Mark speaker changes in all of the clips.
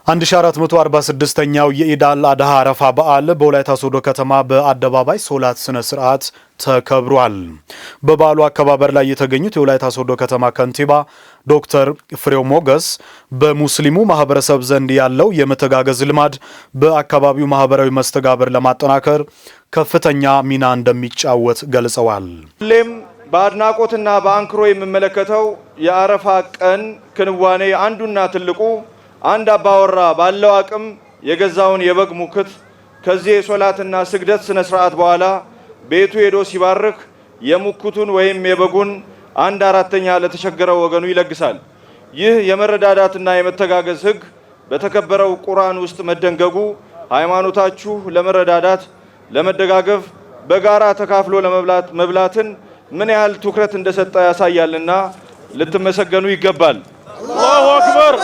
Speaker 1: 1446ኛው የኢድ አል አድሃ አረፋ በዓል በወላይታ ሶዶ ከተማ በአደባባይ ሶላት ስነ ስርዓት ተከብሯል። በበዓሉ አከባበር ላይ የተገኙት የወላይታ ሶዶ ከተማ ከንቲባ ዶክተር ፍሬው ሞገስ በሙስሊሙ ማህበረሰብ ዘንድ ያለው የመተጋገዝ ልማድ በአካባቢው ማህበራዊ መስተጋብር ለማጠናከር ከፍተኛ ሚና እንደሚጫወት ገልጸዋል።
Speaker 2: ሁሌም በአድናቆትና በአንክሮ የምመለከተው የአረፋ ቀን ክንዋኔ አንዱና ትልቁ አንድ አባወራ ባለው አቅም የገዛውን የበግ ሙክት ከዚህ የሶላትና ስግደት ስነ ስርዓት በኋላ ቤቱ ሄዶ ሲባርክ የሙክቱን ወይም የበጉን 1/4 ለተቸገረው ወገኑ ይለግሳል። ይህ የመረዳዳትና የመተጋገዝ ህግ በተከበረው ቁርአን ውስጥ መደንገጉ ሃይማኖታችሁ ለመረዳዳት ለመደጋገፍ በጋራ ተካፍሎ መብላትን ምን ያህል ትኩረት እንደሰጠ ያሳያልና ልትመሰገኑ ይገባል። አላሁ አክበር።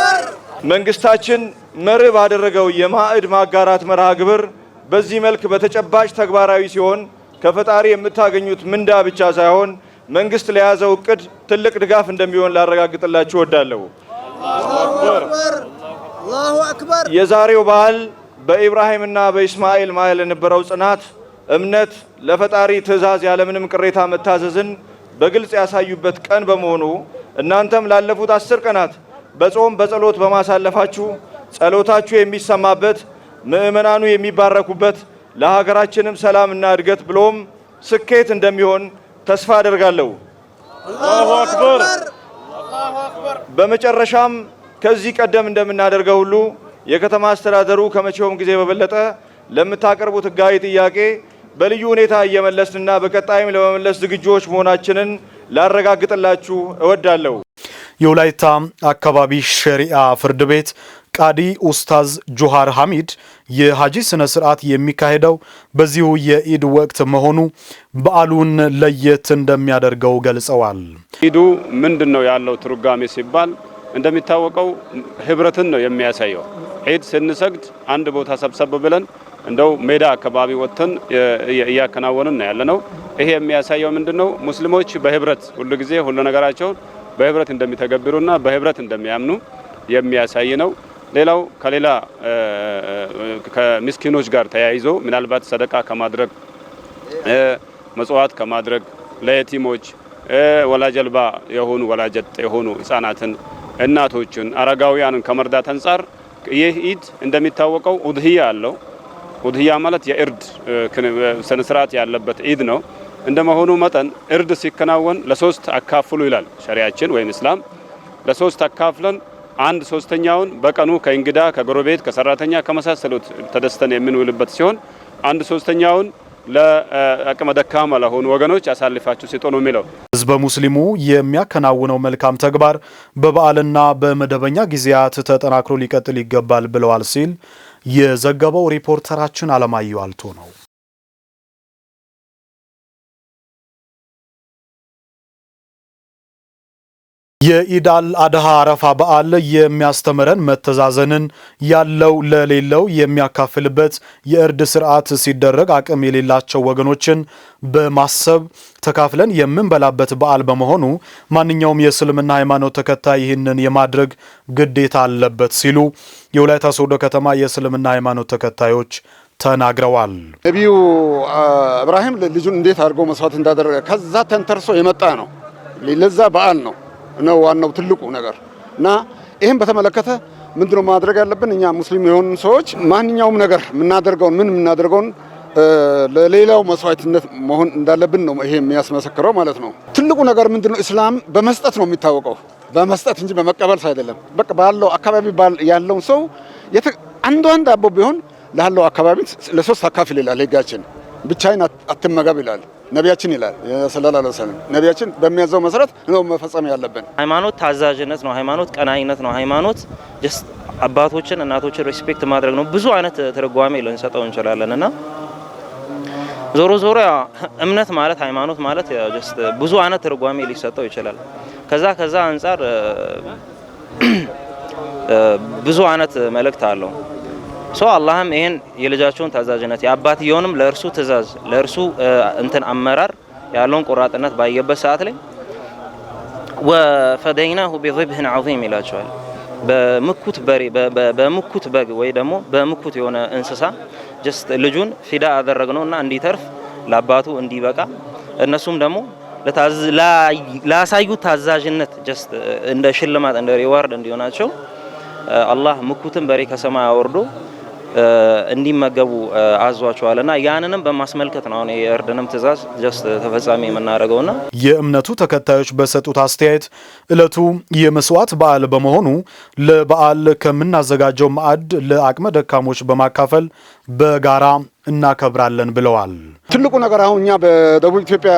Speaker 2: መንግስታችን መርህ ባደረገው የማዕድ ማጋራት መርሃ ግብር በዚህ መልክ በተጨባጭ ተግባራዊ ሲሆን ከፈጣሪ የምታገኙት ምንዳ ብቻ ሳይሆን መንግስት ለያዘው እቅድ ትልቅ ድጋፍ እንደሚሆን ላረጋግጥላችሁ እወዳለሁ። አላሁ አክበር። የዛሬው በዓል በኢብራሂምና በኢስማኤል መሃል የነበረው ጽናት፣ እምነት፣ ለፈጣሪ ትእዛዝ ያለምንም ቅሬታ መታዘዝን በግልጽ ያሳዩበት ቀን በመሆኑ እናንተም ላለፉት 10 ቀናት በጾም በጸሎት በማሳለፋችሁ ጸሎታችሁ የሚሰማበት ምእመናኑ የሚባረኩበት ለሀገራችንም ሰላምና እድገት ብሎም ስኬት እንደሚሆን ተስፋ አደርጋለሁ። አላሁ አክበር። በመጨረሻም ከዚህ ቀደም እንደምናደርገው ሁሉ የከተማ አስተዳደሩ ከመቼውም ጊዜ በበለጠ ለምታቀርቡት ህጋዊ ጥያቄ በልዩ ሁኔታ እየመለስንና በቀጣይም ለመመለስ ዝግጁዎች መሆናችንን ላረጋግጥላችሁ እወዳለሁ።
Speaker 1: የወላይታ አካባቢ ሸሪዓ ፍርድ ቤት ቃዲ ኡስታዝ ጆሃር ሐሚድ የሐጂ ስነ ስርዓት የሚካሄደው በዚሁ የኢድ ወቅት መሆኑ በዓሉን ለየት እንደሚያደርገው ገልጸዋል።
Speaker 3: ኢዱ ምንድነው ያለው ትርጓሜ ሲባል እንደሚታወቀው ህብረትን ነው የሚያሳየው። ኢድ ስንሰግድ አንድ ቦታ ሰብሰብ ብለን እንደው ሜዳ አካባቢ ወጥተን እያከናወንን ነው ያለነው። ይሄ የሚያሳየው ምንድነው ሙስሊሞች በህብረት ሁሉ ጊዜ ሁሉ ነገራቸውን በህብረት እንደሚተገብሩና በህብረት እንደሚያምኑ የሚያሳይ ነው። ሌላው ከሌላ ከምስኪኖች ጋር ተያይዞ ምናልባት ሰደቃ ከማድረግ መጽዋዕት ከማድረግ ለየቲሞች ወላጅ አልባ የሆኑ ወላጀት የሆኑ ህፃናትን፣ እናቶችን፣ አረጋውያንን ከመርዳት አንፃር ይህ ኢድ እንደሚታወቀው ኡድህያ አለው። ኡድህያ ማለት የእርድ ስነ ስርዓት ያለበት ኢድ ነው። እንደመሆኑ መጠን እርድ ሲከናወን ለሶስት አካፍሉ ይላል ሸሪዓችን ወይም እስላም። ለሶስት አካፍለን 1/3ኛውን በቀኑ ከእንግዳ ከጎረቤት ከሰራተኛ ከመሳሰሉት ተደስተን የምንውልበት ሲሆን 1/3ኛውን ለአቅመ ደካማ ለሆኑ ወገኖች አሳልፋችሁ ስጡ ነው የሚለው። ህዝበ ሙስሊሙ የሚያከናውነው መልካም ተግባር በበዓልና በመደበኛ ጊዜያት ተጠናክሮ ሊቀጥል ይገባል ብለዋል ሲል የዘገበው ሪፖርተራችን አለማየሁ አልቶ ነው። የኢድ አል አድሃ አረፋ በዓል የሚያስተምረን መተዛዘንን ያለው ለሌለው የሚያካፍልበት የእርድ ስርዓት ሲደረግ አቅም የሌላቸው ወገኖችን በማሰብ ተካፍለን የምንበላበት በዓል በመሆኑ ማንኛውም የእስልምና ሃይማኖት ተከታይ ይህንን የማድረግ ግዴታ አለበት ሲሉ የወላይታ ሶዶ ከተማ የእስልምና ሃይማኖት ተከታዮች ተናግረዋል።
Speaker 4: ነቢዩ ኢብራሂም ልጁን እንዴት አድርጎ መስዋዕት እንዳደረገ ከዛ ተንተርሶ የመጣ ነው። ለዛ በዓል ነው ዋናው ትልቁ ነገር እና ይሄን በተመለከተ ምንድነው ማድረግ ያለብን? እኛ ሙስሊም የሆኑ ሰዎች ማንኛውም ነገር የምናደርገውን ለሌላው መስዋዕትነት መሆን እንዳለብን ነው ይሄ የሚያስመሰክረው ማለት ነው። ትልቁ ነገር ምንድነው? እስላም በመስጠት ነው የሚታወቀው፣ በመስጠት እንጂ በመቀበል አይደለም። በቃ ባለው አካባቢ ያለውን ሰው አንድ ዳቦ ቢሆን ላለው አካባቢ ለሶስት አካፍል ይላል ህጋችን። ብቻዬን አትመገብ ይላል ነቢያችን ይላል ሰለላሁ ዐለይሂ ወሰለም። ነቢያችን በሚያዘው መሰረት ነው መፈጸም ያለብን።
Speaker 5: ሃይማኖት ታዛዥነት ነው። ሃይማኖት ቀናኢነት ነው። ሃይማኖት ጀስት አባቶችን እናቶችን ሪስፔክት ማድረግ ነው። ብዙ አይነት ትርጓሜ ልንሰጠው እንችላለንና ዞሮ እምነት ማለት ሃይማኖት ማለት ጀስት ብዙ አይነት ትርጓሜ ሊሰጠው ይችላል። ከዛ አንፃር ብዙ አይነት መልእክት አለው። አላህም ይሄን የልጃቸውን ታዛዥነት የአባትየውንም ለእርሱ ትእዛዝ ለእርሱ አመራር ያለውን ቆራጥነት ባየበት ሰዓት ላይ ወፈደይናሁ ቢذبح عظيم ይላቸዋል። በምኩት በሬ በምኩት በግ ወይ ደግሞ በምኩት የሆነ እንስሳ ጀስት ልጁን ፊዳ አደረግነውና እንዲተርፍ ለአባቱ እንዲበቃ እነሱም ደግሞ ላሳዩት ታዛዥነት ጀስት እንደ ሽልማት እንደ ሪዋርድ እንዲሆናቸው አላህ ምኩትን በሬ ከሰማይ አወርዶ እንዲመገቡ አዟቸዋልና ያንንም በማስመልከት ነው አሁን የእርድንም ትእዛዝ ጀስት ተፈጻሚ የምናደርገውና
Speaker 1: የእምነቱ ተከታዮች በሰጡት አስተያየት እለቱ የመስዋዕት በዓል በመሆኑ ለበዓል ከምናዘጋጀው ማዕድ ለአቅመ ደካሞች በማካፈል በጋራ እናከብራለን ብለዋል።
Speaker 4: ትልቁ ነገር አሁን እኛ በደቡብ ኢትዮጵያ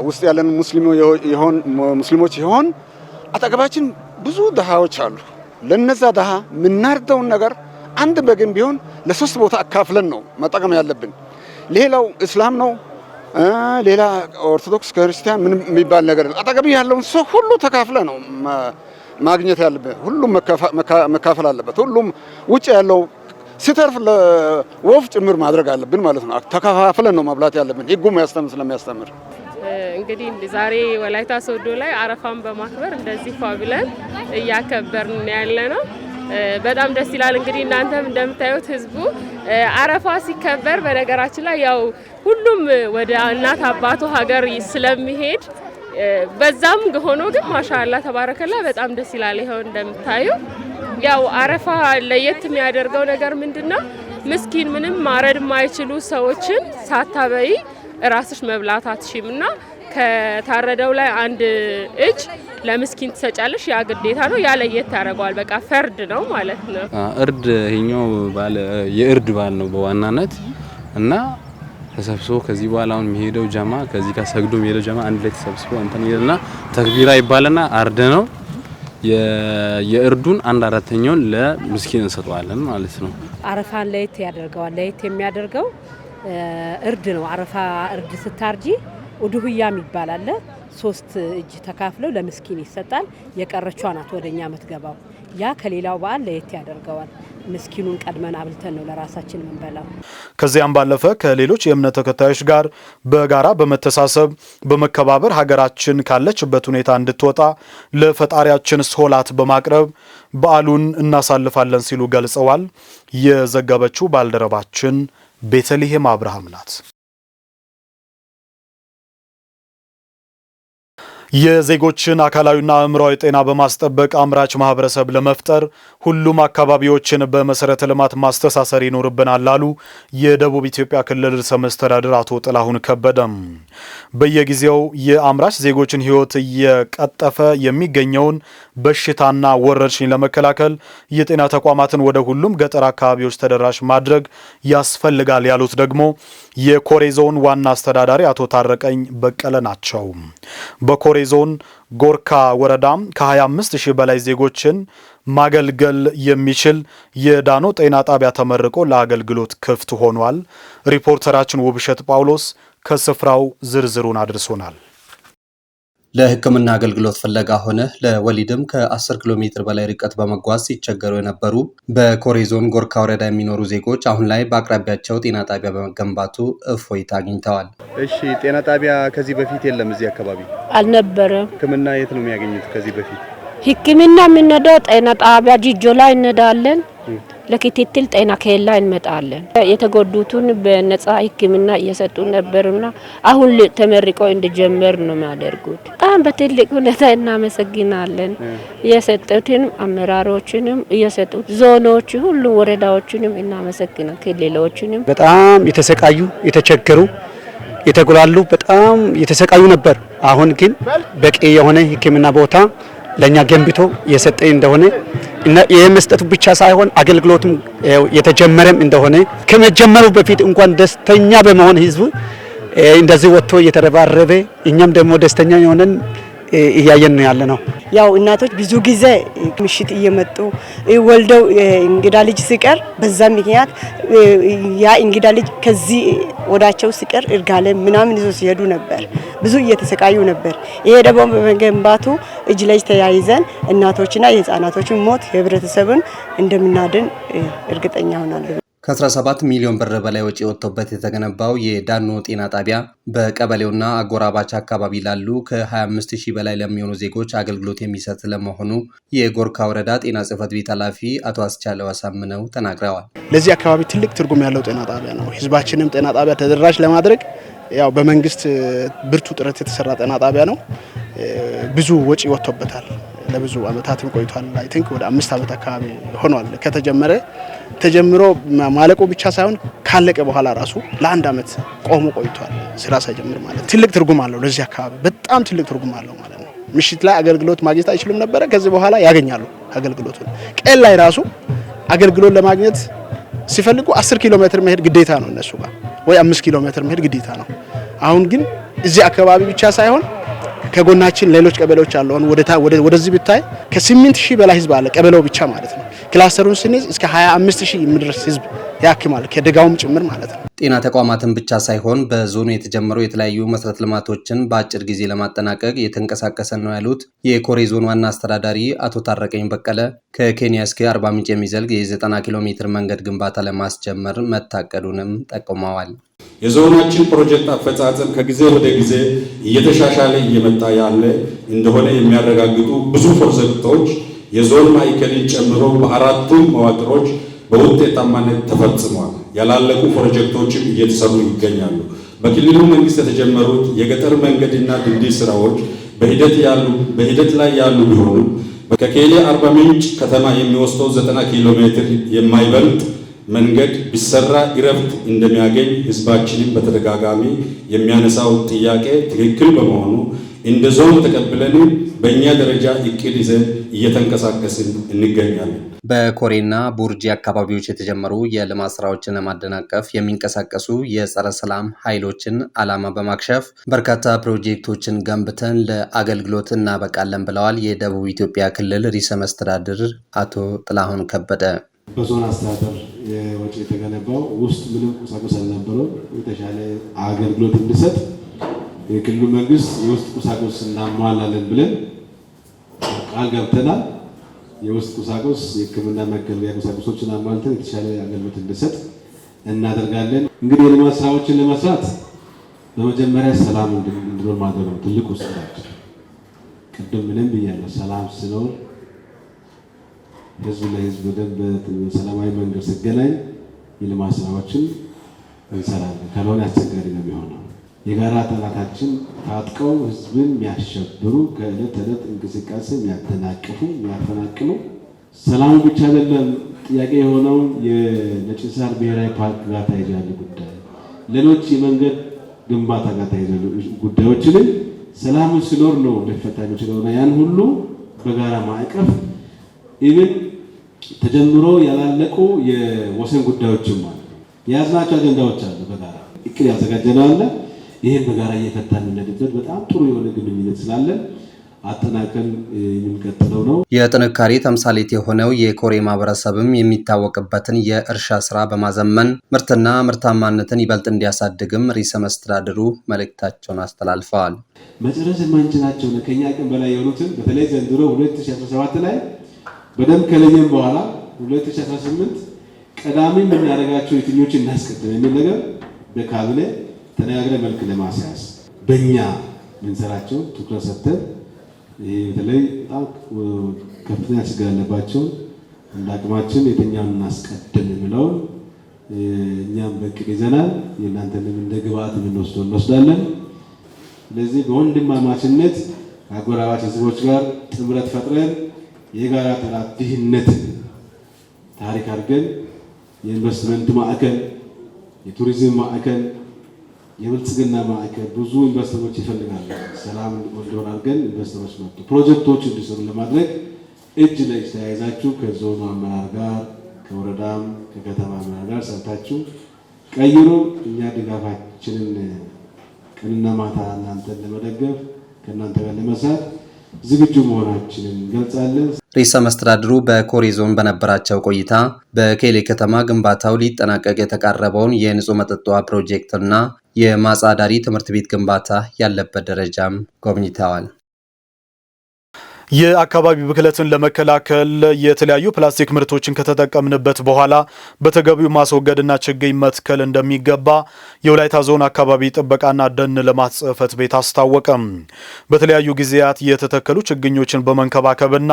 Speaker 4: ውስጥ ያለን ሙስሊሞች ይሆን አጠገባችን ብዙ ደሃዎች አሉ። ለነዛ ደሃ ምናርደውን ነገር አንድ በግን ቢሆን ለሶስት ቦታ አካፍለን ነው መጠቀም ያለብን። ሌላው እስላም ነው፣ ሌላ ኦርቶዶክስ ክርስቲያን ምን የሚባል ነገር አጠገብ ያለውን ሰው ሁሉ ተካፍለ ነው ማግኘት ያለበት። ሁሉም መካፈል አለበት። ሁሉም ውጭ ያለው ሲተርፍ ለወፍ ጭምር ማድረግ አለብን ማለት ነው። ተከፋፍለን ነው መብላት ያለብን ህጉም ስለሚያስተምር።
Speaker 6: እንግዲህ ዛሬ ወላይታ ሶዶ ላይ አረፋን በማክበር እንደዚህ ፋብለን እያከበርን ያለ ነው። በጣም ደስ ይላል። እንግዲህ እናንተም እንደምታዩት ህዝቡ አረፋ ሲከበር በነገራችን ላይ ያው ሁሉም ወደ እናት አባቱ ሀገር ስለሚሄድ በዛም ሆኖ ግን ማሻአላ ተባረከላ በጣም ደስ ይላል። ይሄው እንደምታዩ ያው አረፋ ለየት የሚያደርገው ነገር ምንድነው? ምስኪን ምንም ማረድ የማይችሉ ሰዎችን ሳታበይ ራስሽ መብላት አትሽምና ከታረደው ላይ አንድ እጅ ለምስኪን ትሰጫለሽ። ያ ግዴታ ነው። ያ ለየት ያደርገዋል። በቃ ፈርድ ነው ማለት ነው።
Speaker 7: እርድ ይሄኛው የእርድ በዓል ነው በዋናነት እና ተሰብስቦ ከዚህ በኋላ አሁን የሚሄደው ጀማ ከዚህ ጋር ሰግዶ የሚሄደው ጀማ አንድ ላይ ተሰብስቦ እንትን ይልና ተክቢራ ይባልና አርደ ነው የእርዱን 1/4ኛውን ለምስኪን እንሰጠዋለን ማለት ነው።
Speaker 8: አረፋን ለየት ያደርገዋል። ለየት የሚያደርገው እርድ ነው። አረፋ እርድ ስታርጂ ኡዱህያም ይባላል። 3 እጅ ተካፍለው ለምስኪን ይሰጣል። የቀረችው ናት ወደኛ የምትገባው። ያ ከሌላው በዓል ለየት ያደርገዋል። ምስኪኑን ቀድመን አብልተን ነው ለራሳችን የምንበላው።
Speaker 1: ከዚያም ባለፈ ከሌሎች የእምነት ተከታዮች ጋር በጋራ በመተሳሰብ በመከባበር ሀገራችን ካለችበት ሁኔታ እንድትወጣ ለፈጣሪያችን ሶላት በማቅረብ በዓሉን እናሳልፋለን ሲሉ ገልጸዋል። የዘገበችው ባልደረባችን ቤተልሔም አብርሃም ናት። የዜጎችን አካላዊና አእምሯዊ ጤና በማስጠበቅ አምራች ማህበረሰብ ለመፍጠር ሁሉም አካባቢዎችን በመሰረተ ልማት ማስተሳሰር ይኖርብናል አሉ የደቡብ ኢትዮጵያ ክልል ርዕሰ መስተዳድር አቶ ጥላሁን ከበደም። በየጊዜው የአምራች ዜጎችን ሕይወት እየቀጠፈ የሚገኘውን በሽታና ወረርሽኝ ለመከላከል የጤና ተቋማትን ወደ ሁሉም ገጠር አካባቢዎች ተደራሽ ማድረግ ያስፈልጋል ያሉት ደግሞ የኮሬ ዞን ዋና አስተዳዳሪ አቶ ታረቀኝ በቀለ ናቸው። በኮሬ ዞን ጎርካ ወረዳ ከ25000 በላይ ዜጎችን ማገልገል የሚችል የዳኖ ጤና ጣቢያ ተመርቆ ለአገልግሎት ክፍት ሆኗል። ሪፖርተራችን ውብሸት ጳውሎስ ከስፍራው ዝርዝሩን አድርሶናል።
Speaker 9: ለሕክምና አገልግሎት ፍለጋ ሆነ ለወሊድም ከ10 ኪሎ ሜትር በላይ ርቀት በመጓዝ ሲቸገሩ የነበሩ በኮሬ ዞን ጎርካ ወረዳ የሚኖሩ ዜጎች አሁን ላይ በአቅራቢያቸው ጤና ጣቢያ በመገንባቱ እፎይታ አግኝተዋል።
Speaker 10: እሺ፣ ጤና ጣቢያ ከዚህ በፊት የለም? እዚህ አካባቢ
Speaker 8: አልነበረም።
Speaker 10: ሕክምና የት ነው የሚያገኙት? ከዚህ በፊት
Speaker 8: ሕክምና የምንሄደው ጤና ጣቢያ ጂጆ ላይ እንሄዳለን። ለክትትል ጤና ኬላ እንመጣለን። የተጎዱትን በነጻ ሕክምና እየሰጡ ነበርና አሁን ተመርቆ እንዲጀመር ነው የሚያደርጉት። በጣም በትልቅ ሁኔታ እናመሰግናለን። የሰጡትን አመራሮችንም እየሰጡት ዞኖች ሁሉ ወረዳዎችንም እናመሰግናለን። ክልሎችንም
Speaker 11: በጣም የተሰቃዩ የተቸገሩ የተጎላሉ በጣም የተሰቃዩ ነበር። አሁን ግን በቂ የሆነ ሕክምና ቦታ ለኛ ገንብቶ የሰጠ እንደሆነ እና የመስጠቱ ብቻ ሳይሆን አገልግሎቱም የተጀመረም እንደሆነ ከመጀመሩ በፊት እንኳን ደስተኛ በመሆን ህዝቡ እንደዚህ ወጥቶ እየተረባረበ እኛም ደግሞ ደስተኛ የሆነን እያየን ነው ያለ ነው።
Speaker 12: ያው እናቶች ብዙ ጊዜ ምሽት እየመጡ ወልደው እንግዳ ልጅ ሲቀር በዛ ምክንያት ያ እንግዳ ልጅ ከዚህ ወዳቸው ሲቀር እርጋለ ምናምን ይዞ ሲሄዱ ነበር። ብዙ እየተሰቃዩ ነበር። ይሄ ደግሞ በመገንባቱ እጅ ለእጅ ተያይዘን እናቶችና የህፃናቶችን ሞት ህብረተሰቡን እንደምናድን እርግጠኛ ሆናለሁ።
Speaker 9: ከ17 ሚሊዮን ብር በላይ ወጪ ወጥቶበት የተገነባው የዳኖ ጤና ጣቢያ በቀበሌውና አጎራባች አካባቢ ላሉ ከ25000 በላይ ለሚሆኑ ዜጎች አገልግሎት የሚሰጥ ለመሆኑ የጎርካ ወረዳ ጤና ጽሕፈት ቤት ኃላፊ አቶ አስቻለው አሳምነው ተናግረዋል።
Speaker 13: ለዚህ አካባቢ ትልቅ ትርጉም ያለው ጤና ጣቢያ ነው። ህዝባችንም ጤና ጣቢያ ተደራሽ ለማድረግ ያው በመንግስት ብርቱ ጥረት የተሰራ ጤና ጣቢያ ነው። ብዙ ወጪ ወጥቶበታል። ለብዙ አመታትም ቆይቷል። አይ ቲንክ ወደ 5 አመት አካባቢ ሆኗል ተጀምሮ ማለቁ ብቻ ሳይሆን ካለቀ በኋላ ራሱ ለ1 አመት ቆሞ ቆይቷል። ስራ ሳይጀምር ማለት ትልቅ ትርጉም አለው። ለዚህ አካባቢ በጣም ትልቅ ትርጉም አለው ማለት ነው። ምሽት ላይ አገልግሎት ማግኘት አይችሉም ነበር። ከዚህ በኋላ ያገኛሉ አገልግሎቱን። ቀን ላይ ራሱ አገልግሎት ለማግኘት ሲፈልጉ 10 ኪሎ ሜትር መሄድ ግዴታ ነው እነሱ ጋር፣ ወይ 5 ኪሎ ሜትር መሄድ ግዴታ ነው። አሁን ግን እዚህ አካባቢ ብቻ ሳይሆን ከጎናችን ሌሎች ቀበሌዎች አሉ። ወደዚህ ብታይ ከ8000 በላይ ህዝብ አለ ቀበሌው ብቻ ማለት ነው። ክላስተሩን ስንይዝ እስከ 25000 የሚደርስ ህዝብ ያክማል ከደጋውም ጭምር ማለት ነው።
Speaker 9: ጤና ተቋማትን ብቻ ሳይሆን በዞኑ የተጀመሩ የተለያዩ መሰረተ ልማቶችን በአጭር ጊዜ ለማጠናቀቅ የተንቀሳቀሰ ነው ያሉት የኮሬ ዞን ዋና አስተዳዳሪ አቶ ታረቀኝ በቀለ ከኬንያ እስከ አርባ ምንጭ የሚዘልቅ የ90 ኪሎ ሜትር መንገድ ግንባታ ለማስጀመር መታቀዱንም ጠቁመዋል።
Speaker 14: የዞናችን ፕሮጀክት አፈጻጸም ከጊዜ ወደ ጊዜ እየተሻሻለ እየመጣ ያለ እንደሆነ የሚያረጋግጡ ብዙ ፕሮጀክቶች የዞን ማዕከልን ጨምሮ በአራቱም መዋቅሮች በውጤታማነት ተፈጽሟል። ያላለቁ ፕሮጀክቶችም እየተሰሩ ይገኛሉ። በክልሉ መንግስት የተጀመሩት የገጠር መንገድና ድልድይ ስራዎች በሂደት ላይ ያሉ ቢሆኑም ከኬሌ አርባ ምንጭ ከተማ የሚወስደው 90 ኪሎ ሜትር የማይበልጥ መንገድ ቢሰራ እረፍት እንደሚያገኝ ህዝባችንን በተደጋጋሚ የሚያነሳው ጥያቄ ትክክል በመሆኑ እንደ ዞን ተቀብለን በእኛ ደረጃ እቅድ ይዘን እየተንቀሳቀስን እንገኛለን።
Speaker 9: በኮሬና ቡርጂ አካባቢዎች የተጀመሩ የልማት ስራዎችን ለማደናቀፍ የሚንቀሳቀሱ የጸረ ሰላም ኃይሎችን ዓላማ በማክሸፍ በርካታ ፕሮጀክቶችን ገንብተን ለአገልግሎት እናበቃለን ብለዋል የደቡብ ኢትዮጵያ ክልል ርዕሰ መስተዳድር አቶ ጥላሁን ከበደ።
Speaker 15: በዞን አስተዳደር የወጪ የተገነባው ውስጥ ምንም ቁሳቁስ አልነበረው የተሻለ አገልግሎት እንዲሰጥ የክልሉ መንግስት የውስጥ ቁሳቁስ እናሟላለን ብለን ቃል ገብተናል። የውስጥ ቁሳቁስ የሕክምና መገልገያ ቁሳቁሶችን አሟልተን የተሻለ አገልግሎት እንዲሰጥ እናደርጋለን። እንግዲህ የልማት ስራዎችን ለመስራት በመጀመሪያ ሰላም እንዲኖር ማድረግ ነው ትልቁ ስራችን። ቅድም ምንም ብያለሁ፣ ሰላም ሲኖር ህዝብ ለህዝብ በደንብ በሰላማዊ መንገድ ሲገናኝ የልማት ስራዎችን እንሰራለን። ካልሆነ አስቸጋሪ ነው የሚሆነው። የጋራ ጠላታችን ታጥቀው ህዝብን የሚያሸብሩ ከዕለት ተዕለት እንቅስቃሴ የሚያደናቅፉ የሚያፈናቅሉ ሰላሙ ብቻ አይደለም ጥያቄ የሆነው የነጭ ሳር ብሔራዊ ፓርክ ጋር ተያይዞ ያለ ጉዳይ፣ ሌሎች የመንገድ ግንባታ ጋር ተያይዞ ጉዳዮችን ሰላሙ ሲኖር ነው ሊፈታ የሚችለው። ያን ሁሉ በጋራ ማዕቀፍ ኢቭን ተጀምሮ ያላለቁ የወሰን ጉዳዮችም አሉ። የያዝናቸው አጀንዳዎች አሉ። በጋራ እቅድ ያዘጋጀነው አለ። ይህን በጋራ እየፈታን የምንሄድበት በጣም ጥሩ የሆነ ግንኙነት ስላለን አጠናቀን የምንቀጥለው ነው።
Speaker 9: የጥንካሬ ተምሳሌት የሆነው የኮሬ ማህበረሰብም የሚታወቅበትን የእርሻ ስራ በማዘመን ምርትና ምርታማነትን ይበልጥ እንዲያሳድግም ርዕሰ መስተዳድሩ መልእክታቸውን አስተላልፈዋል።
Speaker 15: መጨረስ የማንችላቸው ከኛ አቅም በላይ የሆኑትን በተለይ ዘንድሮ 2017 ላይ በደንብ ከለየን በኋላ 2018 ቀዳሚ የምናደርጋቸው የትኞች እናስቀድም የሚል ነገር በካቢኔ ተነጋግረን መልክ ለማስያዝ በእኛ የምንሰራቸው ትኩረት ሰጥተን በተለይ በጣም ከፍተኛ ችግር ያለባቸው እንደ አቅማችን የትኛውን እናስቀድም የሚለውን እኛም በእቅድ ይዘናል። የእናንተንም እንደ ግብአት እንወስዳለን። ስለዚህ በወንድማማችነት ከአጎራባች ህዝቦች ጋር ጥምረት ፈጥረን የጋራ ጠላት ድህነትን ታሪክ አድርገን የኢንቨስትመንት ማዕከል፣ የቱሪዝም ማዕከል፣ የብልጽግና ማዕከል ብዙ ኢንቨስተሮች ይፈልጋሉ። ሰላም እንዲሆን አድርገን ኢንቨስተሮች መጡ ፕሮጀክቶች እንዲሰሩ ለማድረግ እጅ ለእጅ ተያይዛችሁ ከዞኑ አመራር ጋር ከወረዳም ከከተማ አመራር ጋር ሰርታችሁ ቀይሮ እኛ ድጋፋችንን ቀንና ማታ እናንተን ለመደገፍ ከእናንተ ጋር ለመስራት ዝግጁ መሆናችንን እንገልጻለን።
Speaker 9: ርዕሰ መስተዳድሩ በኮሬ ዞን በነበራቸው ቆይታ በኬሌ ከተማ ግንባታው ሊጠናቀቅ የተቃረበውን የንጹህ መጠጥ ውሃ ፕሮጀክትና የማጻዳሪ ትምህርት ቤት ግንባታ ያለበት ደረጃም ጎብኝተዋል።
Speaker 1: የአካባቢ ብክለትን ለመከላከል የተለያዩ ፕላስቲክ ምርቶችን ከተጠቀምንበት በኋላ በተገቢው ማስወገድና ችግኝ መትከል እንደሚገባ የወላይታ ዞን አካባቢ ጥበቃና ደን ልማት ጽሕፈት ቤት አስታወቀም። በተለያዩ ጊዜያት የተተከሉ ችግኞችን በመንከባከብና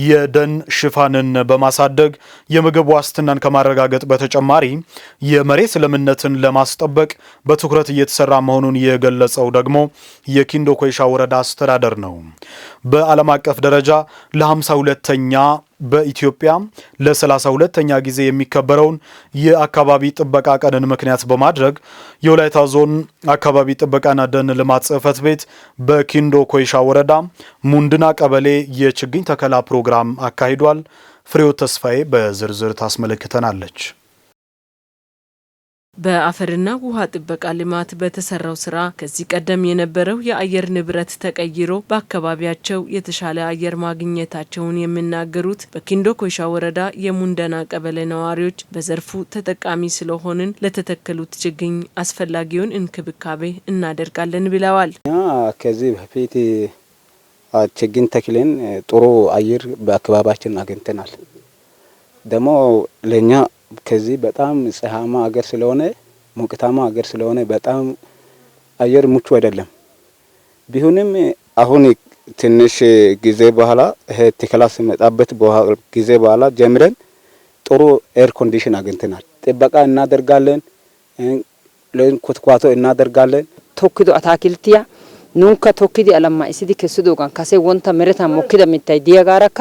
Speaker 1: የደን ሽፋንን በማሳደግ የምግብ ዋስትናን ከማረጋገጥ በተጨማሪ የመሬት ለምነትን ለማስጠበቅ በትኩረት እየተሰራ መሆኑን የገለጸው ደግሞ የኪንዶ ኮይሻ ወረዳ አስተዳደር ነው። በዓለም አቀፍ ደረጃ ለ52ኛ በኢትዮጵያ ለ32ኛ ጊዜ የሚከበረውን የአካባቢ ጥበቃ ቀንን ምክንያት በማድረግ የወላይታ ዞን አካባቢ ጥበቃና ደን ልማት ጽሕፈት ቤት በኪንዶ ኮይሻ ወረዳ ሙንድና ቀበሌ የችግኝ ተከላ ፕሮግራም አካሂዷል። ፍሬው ተስፋዬ በዝርዝር ታስመለክተናለች።
Speaker 16: በአፈርና ውሃ ጥበቃ ልማት በተሰራው ስራ ከዚህ ቀደም የነበረው የአየር ንብረት ተቀይሮ በአካባቢያቸው የተሻለ አየር ማግኘታቸውን የሚናገሩት በኪንዶ ኮይሻ ወረዳ የሙንደና ቀበሌ ነዋሪዎች በዘርፉ ተጠቃሚ ስለሆንን ለተተከሉት ችግኝ አስፈላጊውን እንክብካቤ እናደርጋለን ብለዋል።
Speaker 17: ከዚህ በፊት ችግኝ ተክለን ጥሩ አየር በአካባቢያችን አግኝተናል። ደግሞ ለኛ ከዚህ በጣም ፀሐያማ አገር ስለሆነ ሙቀታማ አገር ስለሆነ በጣም አየር ምቹ አይደለም። ቢሆንም አሁን ትንሽ ጊዜ በኋላ ተከላ ሲመጣበት ጊዜ በኋላ ጀምረን ጥሩ ኤር ኮንዲሽን አግኝተናል። ጥበቃ እናደርጋለን፣ ለኮትኳቶ እናደርጋለን።
Speaker 18: ቶክዶ አታክልቲያ ኑንካ ቶክዲ አለማ እስዲ ከስዶጋን ካሴ ወንታ መሬታ ሞክዳ ሚታይ ዲያጋራካ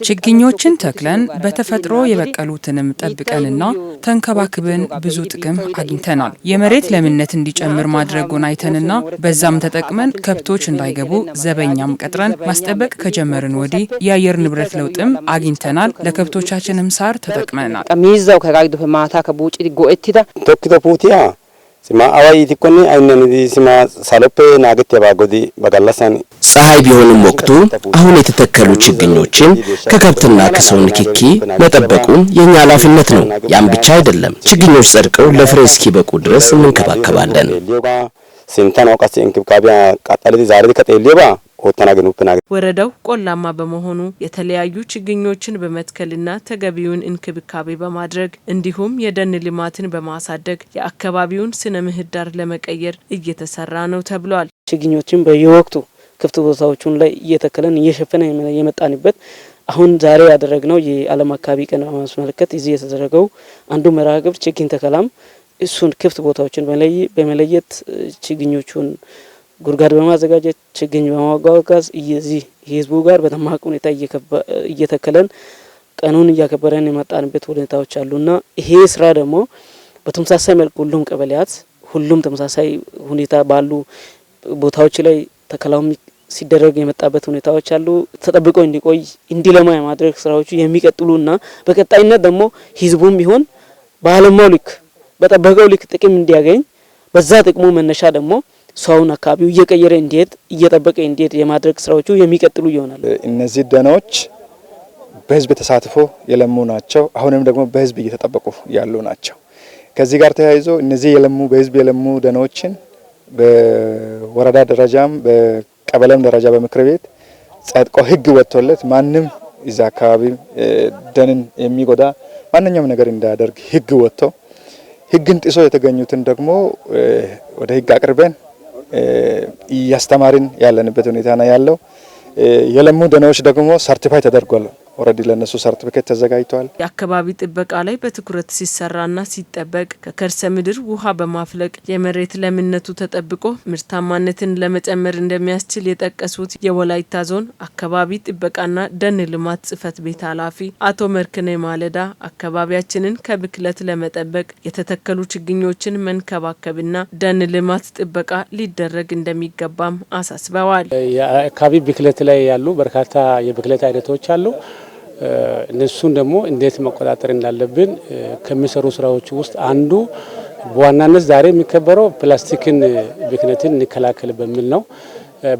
Speaker 19: ችግኞችን ተክለን በተፈጥሮ የበቀሉትንም ጠብቀንና ተንከባክበን ብዙ ጥቅም አግኝተናል። የመሬት ለምነት እንዲጨምር ማድረጉን አይተንና በዛም ተጠቅመን ከብቶች እንዳይገቡ ዘበኛም ቀጥረን ማስጠበቅ ከጀመርን ወዲህ የአየር ንብረት ለውጥም አግኝተናል። ለከብቶቻችንም ሳር ተጠቅመናል።
Speaker 18: ሚዛው ከጋግዶ ማታ ከቡጭ ጎእቲዳ
Speaker 17: ቶክቶ ፑቲያ ሲማ አዋይ ቲኮኒ አይነኒ ሲማ ሳለፔ ናገት ያባጎዲ በጋላሳኒ
Speaker 20: ፀሐይ ቢሆንም ወቅቱ አሁን የተተከሉ ችግኞችን ከከብትና ከሰው ንክኪ መጠበቁ የኛ ኃላፊነት ነው። ያን ብቻ አይደለም፣ ችግኞች ጸድቀው ለፍሬ እስኪበቁ ድረስ እንከባከባለን።
Speaker 17: ሲንታን ወቀስ እንክብካቤ ቃጣለዚ ዛሬ ከጤሌባ
Speaker 16: ወረዳው ቆላማ በመሆኑ የተለያዩ ችግኞችን በመትከልና ተገቢውን እንክብካቤ በማድረግ እንዲሁም የደን ልማትን በማሳደግ የአካባቢውን ስነ ምህዳር ለመቀየር እየተሰራ ነው ተብሏል።
Speaker 18: ችግኞችን በየወቅቱ ክፍት ቦታዎቹን ላይ እየተከለን እየሸፈነ የመጣንበት አሁን ዛሬ ያደረግነው የዓለም አካባቢ ቀን በማስመልከት እዚህ የተደረገው አንዱ መርሃ ግብር ችግኝ ተከላም እሱን ክፍት ቦታዎችን በመለየት ችግኞቹን ጉርጋድ በማዘጋጀት ችግኝ በማጓጓዝ እዚህ ህዝቡ ጋር በተማቅ ሁኔታ እየተከለን ቀኑን እያከበረን የመጣንበት ሁኔታዎች አሉና ይሄ ስራ ደግሞ በተመሳሳይ መልኩ ሁሉም ቀበሌያት ሁሉም ተመሳሳይ ሁኔታ ባሉ ቦታዎች ላይ ተከላው ሲደረግ የመጣበት ሁኔታዎች አሉ። ተጠብቆ እንዲቆይ እንዲለማ የማድረግ ስራዎቹ የሚቀጥሉና በቀጣይነት ደግሞ ህዝቡም ቢሆን ባለማው ልክ በጠበቀው ልክ ጥቅም እንዲያገኝ በዛ ጥቅሙ መነሻ ደግሞ ሰውን አካባቢው እየቀየረ እንዲሄድ እየጠበቀ እንዲሄድ የማድረግ ስራዎቹ የሚቀጥሉ ይሆናል።
Speaker 21: እነዚህ ደኖች በህዝብ ተሳትፎ የለሙ ናቸው። አሁንም ደግሞ በህዝብ እየተጠበቁ ያሉ ናቸው። ከዚህ ጋር ተያይዞ እነዚህ የለሙ በህዝብ የለሙ ደኖችን በወረዳ ደረጃም በቀበሌም ደረጃ በምክር ቤት ጸድቆ ህግ ወጥቶለት ማንም እዛ አካባቢ ደንን የሚጎዳ ማንኛውም ነገር እንዳያደርግ ህግ ወጥቶ ህግን ጥሶ የተገኙትን ደግሞ ወደ ህግ አቅርበን እያስተማርን ያለንበት ሁኔታ ነው ያለው። የለሙ ደኖች ደግሞ ሰርቲፋይ ተደርጓል። ኦሬዲ ለነሱ ሰርቲፊኬት ተዘጋጅቷል።
Speaker 16: የአካባቢ ጥበቃ ላይ በትኩረት ሲሰራና ሲጠበቅ ከከርሰ ምድር ውሃ በማፍለቅ የመሬት ለምነቱ ተጠብቆ ምርታማነትን ለመጨመር እንደሚያስችል የጠቀሱት የወላይታ ዞን አካባቢ ጥበቃና ደን ልማት ጽሕፈት ቤት ኃላፊ አቶ መርክኔ ማለዳ አካባቢያችንን ከብክለት ለመጠበቅ የተተከሉ ችግኞችን መንከባከብና ደን ልማት ጥበቃ ሊደረግ እንደሚገባም አሳስበዋል።
Speaker 11: የአካባቢ ብክለት ላይ ያሉ በርካታ የብክለት አይነቶች አሉ። እነሱን ደግሞ እንዴት መቆጣጠር እንዳለብን ከሚሰሩ ስራዎች ውስጥ አንዱ በዋናነት ዛሬ የሚከበረው ፕላስቲክን ብክነትን እንከላከል በሚል ነው።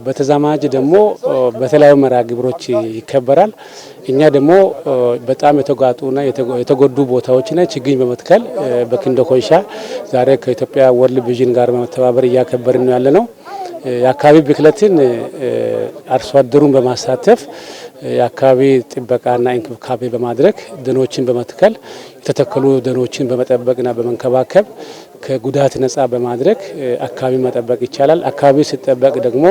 Speaker 11: በተዛማጅ ደግሞ በተለያዩ መርሃ ግብሮች ይከበራል። እኛ ደግሞ በጣም የተጓጡና የተጎዱ ቦታዎችና ችግኝ በመትከል በኪንዶ ኮይሻ ዛሬ ከኢትዮጵያ ወርልድ ቪዥን ጋር በመተባበር እያከበርን ነው ያለነው።
Speaker 2: የአካባቢ ብክለትን አርሶ አደሩን በማሳተፍ የአካባቢ ጥበቃና እንክብካቤ በማድረግ ደኖችን በመትከል የተተከሉ ደኖችን በመጠበቅና በመንከባከብ ከጉዳት ነጻ በማድረግ አካባቢ መጠበቅ ይቻላል። አካባቢ ሲጠበቅ ደግሞ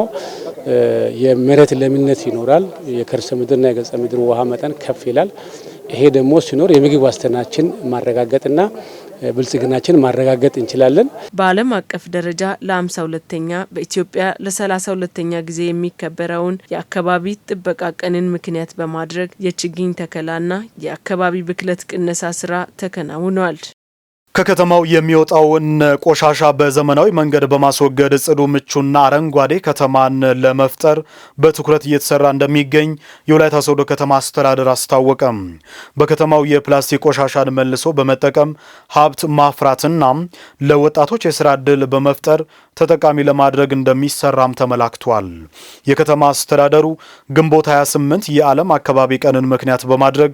Speaker 2: የመሬት ለምነት ይኖራል። የከርሰ ምድርና የገጸ ምድር ውሃ መጠን ከፍ ይላል። ይሄ ደግሞ ሲኖር የምግብ ዋስትናችን ማረጋገጥና ብልጽግናችን ማረጋገጥ እንችላለን።
Speaker 16: በዓለም አቀፍ ደረጃ ለ52ኛ በኢትዮጵያ ለ32ኛ ጊዜ የሚከበረውን የአካባቢ ጥበቃ ቀንን ምክንያት በማድረግ የችግኝ ተከላና የአካባቢ ብክለት ቅነሳ ስራ ተከናውኗል።
Speaker 1: ከከተማው የሚወጣውን ቆሻሻ በዘመናዊ መንገድ በማስወገድ ጽዱ፣ ምቹና አረንጓዴ ከተማን ለመፍጠር በትኩረት እየተሰራ እንደሚገኝ የወላይታ ሶዶ ከተማ አስተዳደር አስታወቀም። በከተማው የፕላስቲክ ቆሻሻን መልሶ በመጠቀም ሀብት ማፍራትና ለወጣቶች የስራ ዕድል በመፍጠር ተጠቃሚ ለማድረግ እንደሚሰራም ተመላክቷል። የከተማ አስተዳደሩ ግንቦት 28 የዓለም አካባቢ ቀንን ምክንያት በማድረግ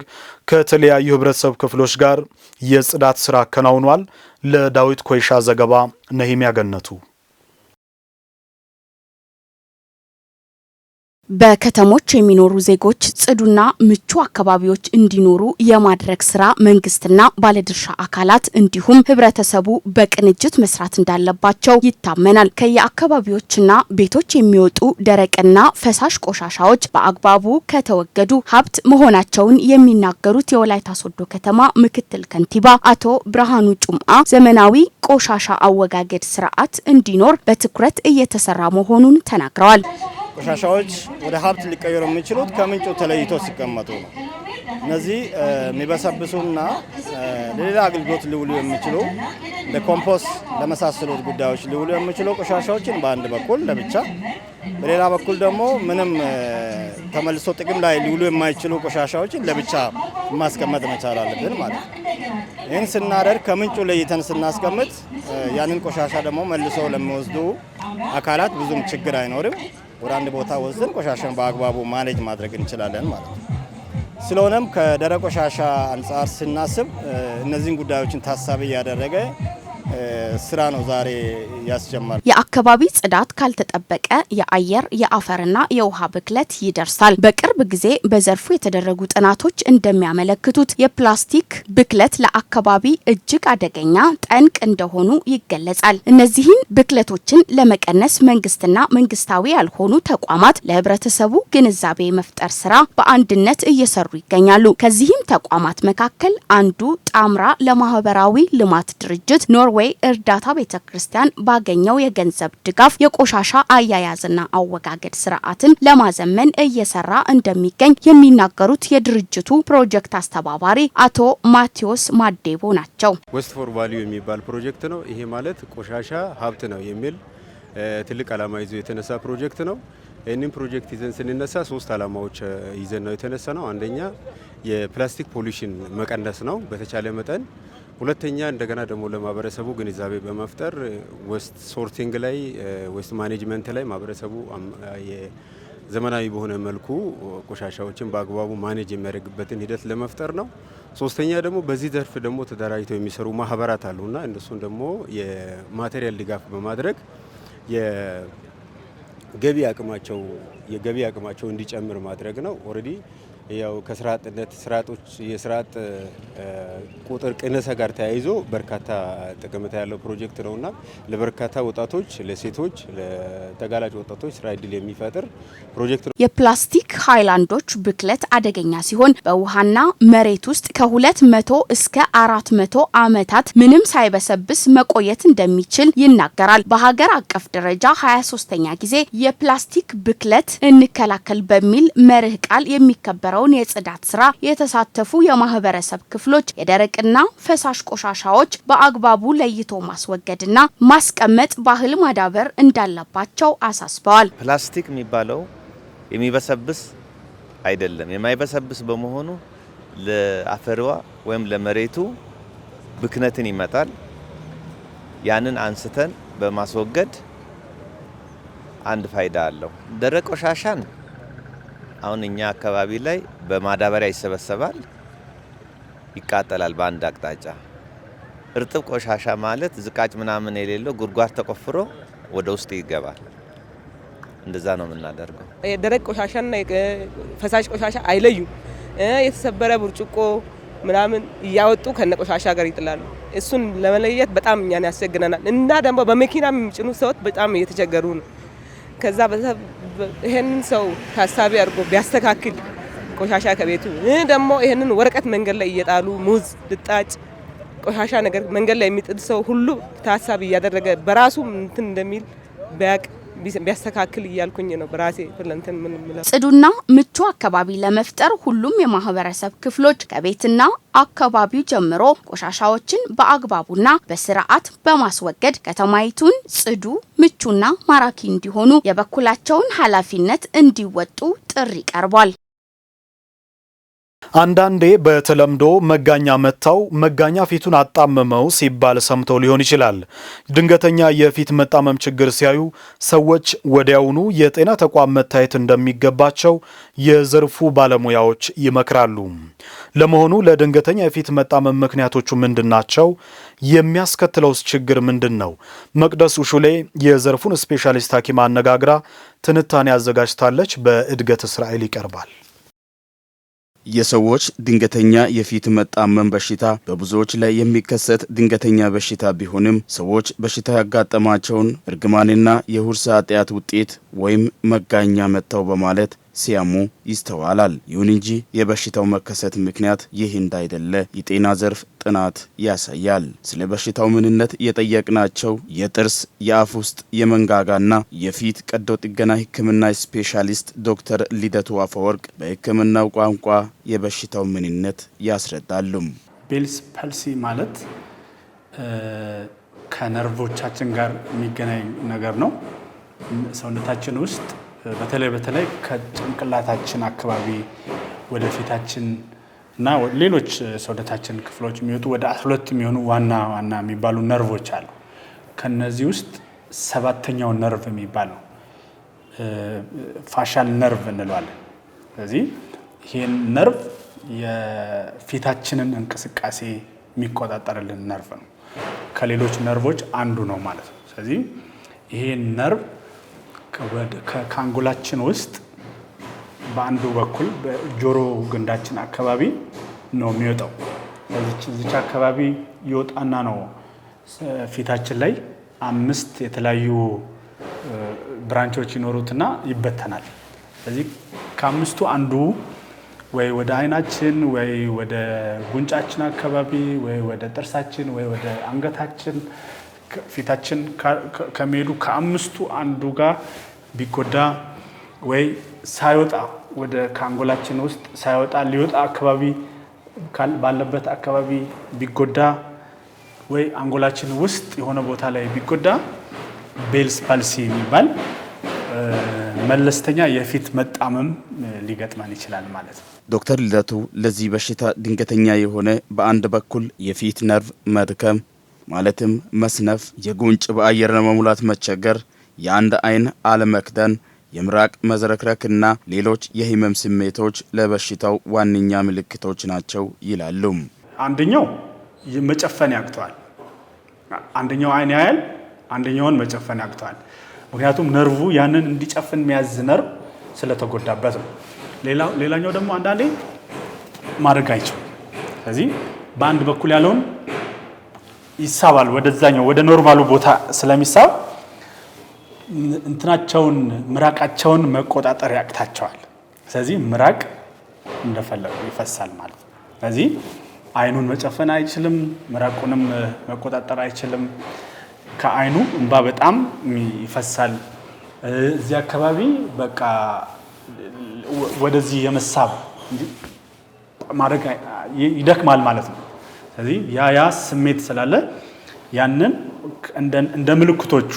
Speaker 1: ከተለያዩ ህብረተሰብ ክፍሎች ጋር የጽዳት ስራ አከናውኗል። ለዳዊት ኮይሻ ዘገባ ነሂሚያ ገነቱ።
Speaker 22: በከተሞች የሚኖሩ ዜጎች ጽዱና ምቹ አካባቢዎች እንዲኖሩ የማድረግ ስራ መንግስትና ባለድርሻ አካላት እንዲሁም ህብረተሰቡ በቅንጅት መስራት እንዳለባቸው ይታመናል። ከየአካባቢዎችና ቤቶች የሚወጡ ደረቅና ፈሳሽ ቆሻሻዎች በአግባቡ ከተወገዱ ሀብት መሆናቸውን የሚናገሩት የወላይታ ሶዶ ከተማ ምክትል ከንቲባ አቶ ብርሃኑ ጩምአ ዘመናዊ ቆሻሻ አወጋገድ ስርዓት እንዲኖር በትኩረት እየተሰራ መሆኑን ተናግረዋል።
Speaker 23: ቆሻሻዎች ወደ ሀብት ሊቀየሩ የሚችሉት ከምንጩ ተለይቶ ሲቀመጡ ነው። እነዚህ የሚበሰብሱና ለሌላ አገልግሎት ሊውሉ የሚችሉ ለኮምፖስት ለመሳሰሉት ጉዳዮች ሊውሉ የሚችሉ ቆሻሻዎችን በአንድ በኩል ለብቻ፣ በሌላ በኩል ደግሞ ምንም ተመልሶ ጥቅም ላይ ሊውሉ የማይችሉ ቆሻሻዎችን ለብቻ ማስቀመጥ መቻል አለብን ማለት ነው። ይህን ስናደርግ ከምንጩ ለይተን ስናስቀምጥ ያንን ቆሻሻ ደግሞ መልሶ ለሚወስዱ አካላት ብዙም ችግር አይኖርም። ወደ አንድ ቦታ ወስደን ቆሻሻን በአግባቡ ማኔጅ ማድረግ እንችላለን ማለት ነው። ስለሆነም ከደረቅ ቆሻሻ አንጻር ስናስብ እነዚህን ጉዳዮችን ታሳቢ ያደረገ ስራ ነው ዛሬ ያስጀመረው።
Speaker 22: የአካባቢ ጽዳት ካልተጠበቀ የአየር የአፈርና የውሃ ብክለት ይደርሳል። በቅርብ ጊዜ በዘርፉ የተደረጉ ጥናቶች እንደሚያመለክቱት የፕላስቲክ ብክለት ለአካባቢ እጅግ አደገኛ ጠንቅ እንደሆኑ ይገለጻል። እነዚህን ብክለቶችን ለመቀነስ መንግስትና መንግስታዊ ያልሆኑ ተቋማት ለህብረተሰቡ ግንዛቤ መፍጠር ስራ በአንድነት እየሰሩ ይገኛሉ። ከዚህም ተቋማት መካከል አንዱ ጣምራ ለማህበራዊ ልማት ድርጅት ኖርዌይ እርዳታ ቤተክርስቲያን ባገኘው የገንዘብ ድጋፍ የቆሻሻ አያያዝና አወጋገድ ስርዓትን ለማዘመን እየሰራ እንደሚገኝ የሚናገሩት የድርጅቱ ፕሮጀክት አስተባባሪ አቶ ማቴዎስ ማዴቦ ናቸው።
Speaker 24: ዌስት ፎር ቫልዩ የሚባል ፕሮጀክት ነው። ይሄ ማለት ቆሻሻ ሀብት ነው የሚል ትልቅ ዓላማ ይዞ የተነሳ ፕሮጀክት ነው። ይህንን ፕሮጀክት ይዘን ስንነሳ 3 ዓላማዎች ይዘን ነው የተነሳ ነው። አንደኛ የፕላስቲክ ፖሊሽን መቀነስ ነው በተቻለ መጠን። ሁለተኛ እንደገና ደግሞ ለማህበረሰቡ ግንዛቤ በመፍጠር ዌስት ሶርቲንግ ላይ ዌስት ማኔጅመንት ላይ ማህበረሰቡ ዘመናዊ በሆነ መልኩ ቆሻሻዎችን በአግባቡ ማኔጅ የሚያደርግበትን ሂደት ለመፍጠር ነው። ሶስተኛ ደግሞ በዚህ ዘርፍ ደግሞ ተደራጅተው የሚሰሩ ማህበራት አሉና እነሱን ደግሞ የማቴሪያል ድጋፍ በማድረግ የገቢ አቅማቸው እንዲጨምር ማድረግ ነው። ኦልሬዲ ያው ከስራ አጥነት የስራ አጥ ቁጥር ቅነሳ ጋር ተያይዞ በርካታ ጠቀሜታ ያለው ፕሮጀክት ነውና ለበርካታ ወጣቶች፣ ለሴቶች፣ ለተጋላጭ ወጣቶች ስራ እድል የሚፈጥር ፕሮጀክት ነው።
Speaker 22: የፕላስቲክ ሃይላንዶች ብክለት አደገኛ ሲሆን በውሃና መሬት ውስጥ ከ200 እስከ 400 ዓመታት ምንም ሳይበሰብስ መቆየት እንደሚችል ይናገራል። በሀገር አቀፍ ደረጃ 23ኛ ጊዜ የፕላስቲክ ብክለት እንከላከል በሚል መርህ ቃል የሚከበረው የጽዳት ስራ የተሳተፉ የማህበረሰብ ክፍሎች የደረቅና ፈሳሽ ቆሻሻዎች በአግባቡ ለይቶ ማስወገድና ማስቀመጥ ባህል ማዳበር እንዳለባቸው አሳስበዋል።
Speaker 25: ፕላስቲክ የሚባለው የሚበሰብስ አይደለም። የማይበሰብስ በመሆኑ ለአፈርዋ ወይም ለመሬቱ ብክነትን ይመጣል። ያንን አንስተን በማስወገድ አንድ ፋይዳ አለው። ደረቅ ቆሻሻን አሁን እኛ አካባቢ ላይ በማዳበሪያ ይሰበሰባል፣ ይቃጠላል በአንድ አቅጣጫ። እርጥብ ቆሻሻ ማለት ዝቃጭ ምናምን የሌለው ጉድጓድ ተቆፍሮ ወደ ውስጥ ይገባል። እንደዛ ነው የምናደርገው።
Speaker 3: ደረቅ ቆሻሻና ፈሳሽ ቆሻሻ አይለዩ። የተሰበረ ብርጭቆ ምናምን እያወጡ ከነቆሻሻ ጋር ይጥላሉ። እሱን ለመለየት በጣም እኛን ያስቸግረናል እና ደግሞ በመኪና የሚጭኑ ሰዎች በጣም እየተቸገሩ ነው። ከዛ ይሄንን ሰው ታሳቢ አድርጎ ቢያስተካክል ቆሻሻ ከቤቱ ደግሞ ይሄንን ወረቀት መንገድ ላይ እየጣሉ ሙዝ፣ ልጣጭ፣ ቆሻሻ ነገር መንገድ ላይ የሚጥል ሰው ሁሉ ታሳቢ እያደረገ በራሱ እንትን እንደሚል ቢያቅ ቢያስተካክል እያልኩኝ ነው በራሴ ፍለንተን ምን ምላ
Speaker 22: ጽዱና ምቹ አካባቢ ለመፍጠር ሁሉም የማህበረሰብ ክፍሎች ከቤትና አካባቢው ጀምሮ ቆሻሻዎችን በአግባቡና በስርዓት በማስወገድ ከተማይቱን ጽዱ፣ ምቹና ማራኪ እንዲሆኑ የበኩላቸውን ኃላፊነት እንዲወጡ ጥሪ ቀርቧል።
Speaker 1: አንዳንዴ በተለምዶ መጋኛ መታው መጋኛ ፊቱን አጣመመው ሲባል ሰምተው ሊሆን ይችላል። ድንገተኛ የፊት መጣመም ችግር ሲያዩ ሰዎች ወዲያውኑ የጤና ተቋም መታየት እንደሚገባቸው የዘርፉ ባለሙያዎች ይመክራሉ። ለመሆኑ ለድንገተኛ የፊት መጣመም ምክንያቶቹ ምንድናቸው? የሚያስከትለውስ ችግር ምንድነው? መቅደስ ሹሌ የዘርፉን ስፔሻሊስት ሐኪም አነጋግራ ትንታኔ አዘጋጅታለች። በእድገት እስራኤል ይቀርባል።
Speaker 4: የሰዎች ድንገተኛ የፊት መጣመም በሽታ በብዙዎች ላይ የሚከሰት ድንገተኛ በሽታ ቢሆንም ሰዎች በሽታ ያጋጠማቸውን እርግማንና የውርስ ኃጢአት ውጤት ወይም መጋኛ መታው በማለት ሲያሙ ይስተዋላል። ይሁን እንጂ የበሽታው መከሰት ምክንያት ይህ እንዳይደለ የጤና ዘርፍ ጥናት ያሳያል። ስለ በሽታው ምንነት የጠየቅናቸው የጥርስ፣ የአፍ ውስጥ፣ የመንጋጋና የፊት ቀዶ ጥገና ሕክምና ስፔሻሊስት ዶክተር ልደቱ አፈወርቅ በሕክምናው ቋንቋ የበሽታው ምንነት ያስረዳሉ።
Speaker 5: ቤልስ ፐልሲ ማለት ከነርቮቻችን ጋር የሚገናኝ ነገር ነው። ሰውነታችን ውስጥ በተለይ ከጭንቅላታችን አካባቢ ወደ ፊታችን እና ሌሎች ሰውነታችን ክፍሎች የሚወጡ ወደ 12 የሚሆኑ ዋና የሚባሉ ነርቮች አሉ። ከነዚህ ውስጥ 7ኛው ነርቭ የሚባል ነው ፋሻል ነርቭ እንለዋለን። ስለዚህ ይሄን ነርቭ የፊታችንን እንቅስቃሴ የሚቆጣጠርልን ነርቭ ነው። ከሌሎች ነርቮች አንዱ ነው ማለት ነው። ስለዚህ ይሄን ነርቭ ከአንጎላችን ውስጥ በአንዱ በኩል በጆሮ ግንዳችን አካባቢ ነው የሚወጣው። እዚች አካባቢ ይወጣና ነው ፊታችን ላይ 5 የተለያዩ ብራንቾች ይኖሩትና ይበተናል። ስለዚህ ከ5ቱ አንዱ ወይ ወደ አይናችን ወይ ወደ ጉንጫችን አካባቢ ወይ ወደ ጥርሳችን ወይ ወደ አንገታችን ፊታችን ከሚሄዱ ከ5ቱ አንዱ ጋር ቢጎዳ ወይ ሳይወጣ ወደ ከአንጎላችን ውስጥ ሳይወጣ ሊወጣ አካባቢ ባለበት አካባቢ ቢጎዳ ወይ አንጎላችን ውስጥ የሆነ ቦታ ላይ ቢጎዳ ቤልስ ፓልሲ የሚባል መለስተኛ የፊት መጣመም ሊገጥመን ይችላል ማለት ነው።
Speaker 4: ዶክተር ልደቱ ለዚህ በሽታ ድንገተኛ የሆነ በአንድ በኩል የፊት ነርቭ መድከም ማለትም መስነፍ፣ የጉንጭ በአየር ለመሙላት መቸገር፣ የአንድ አይን አለመክደን፣ የምራቅ መዝረክረክና ሌሎች የህመም ስሜቶች ለበሽታው ዋነኛ ምልክቶች ናቸው ይላሉ።
Speaker 5: አንደኛው መጨፈን ያቅተዋል። አንደኛው አይን ያያል፣ አንደኛውን መጨፈን ያቅተዋል። ምክንያቱም ነርቭ ያንን እንዲጨፍን የሚያዝ ነርቭ ስለተጎዳበት ነው። ሌላኛው ደግሞ አንዳንዴ ማድረግ አይችልም። ስለዚህ በአንድ በኩል ያለውን ይሳባል፣ ወደዛኛው ወደ ኖርማሉ ቦታ ስለሚሳብ እንትናቸውን ምራቃቸውን መቆጣጠር ያቅታቸዋል። ስለዚህ ምራቅ እንደፈለጉ ይፈሳል ማለት ነው። ስለዚህ አይኑን መጨፈን አይችልም፣ ምራቁንም መቆጣጠር አይችልም። ከአይኑ እንባ በጣም ይፈሳል። እዚህ አካባቢ በቃ ወደዚህ የመሳብ ማድረግ ይደክማል ማለት ነው። ስለዚህ ያ ስሜት ስላለ ያንን እንደ ምልክቶቹ